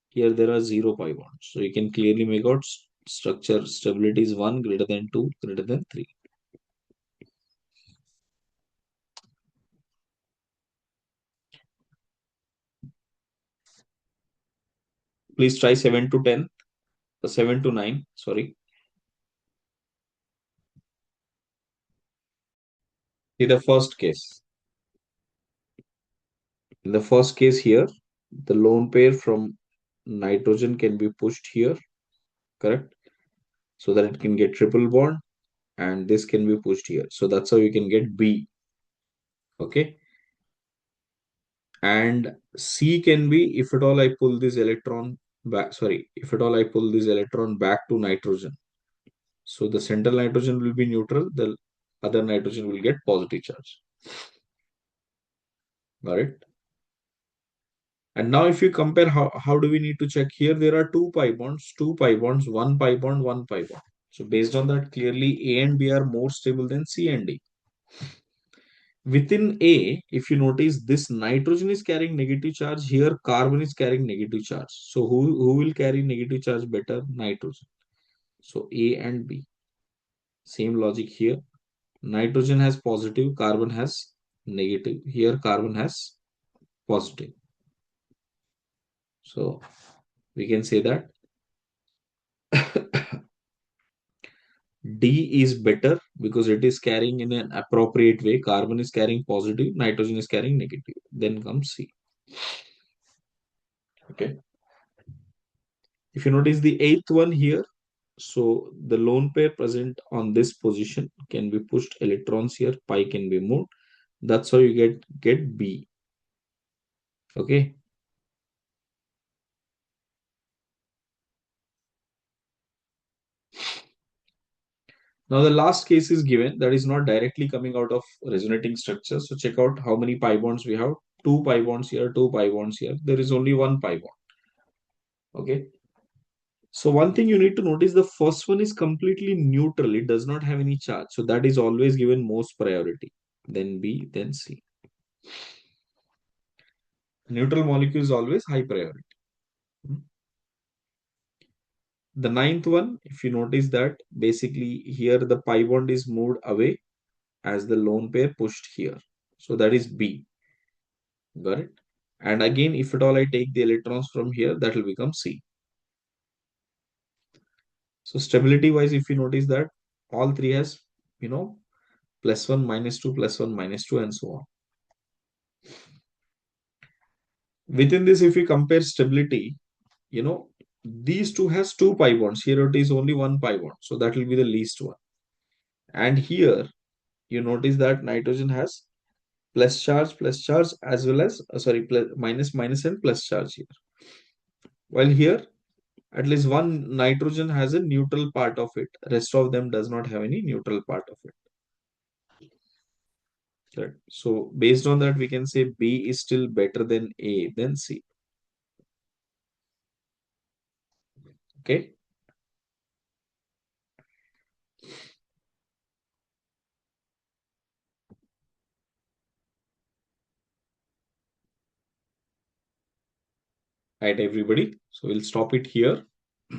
Here there are 0 pi bonds. So you can clearly make out structure stability is 1 greater than 2 greater than 3. Please try 7 to 10, 7 to 9, sorry. See the first case. In the first case here, the lone pair from nitrogen can be pushed here, correct? So that it can get triple bond, and this can be pushed here. So that's how you can get B. Okay. And C can be if at all I pull this electron back, sorry, if at all I pull this electron back to nitrogen. So the central nitrogen will be neutral, the other nitrogen will get positive charge. Got it? And now if you compare how do we need to check here, there are 2 pi bonds, 1 pi bond, 1 pi bond. So based on that, clearly A and B are more stable than C and D. Within A, if you notice, this nitrogen is carrying negative charge. Here, carbon is carrying negative charge. So who will carry negative charge better? Nitrogen. So A and B. Same logic here. Nitrogen has positive, carbon has negative. Here, carbon has positive. So we can say that D is better because it is carrying in an appropriate way. Carbon is carrying positive, nitrogen is carrying negative. Then comes C. Okay. If you notice the eighth one here, So the lone pair present on this position can be pushed electrons here, pi can be moved. That's how you get B. Okay. Now the last case is given that is not directly coming out of resonating structure. So check out how many pi bonds we have. Two pi bonds here, two pi bonds here. There is only one pi bond. Okay. So one thing you need to notice, the first one is completely neutral. It does not have any charge. So that is always given most priority. Then B, then C. Neutral molecule is always high priority. The ninth one, if you notice that basically here the pi bond is moved away as the lone pair pushed here. So that is B. Got it? And again, if at all I take the electrons from here, that will become C. So stability wise, if you notice that all three has, plus one, minus two, plus one, minus two, and so on. Within this, if we compare stability, these two has two pi bonds. Here it is only one pi bond. So that will be the least one. And here you notice that nitrogen has plus charge as well as, sorry, plus, minus, minus and plus charge here. While here, at least one nitrogen has a neutral part of it. Rest of them does not have any neutral part of it. Right. So based on that, we can say B is still better than A than C. Okay. Right, everybody. So we'll stop it here.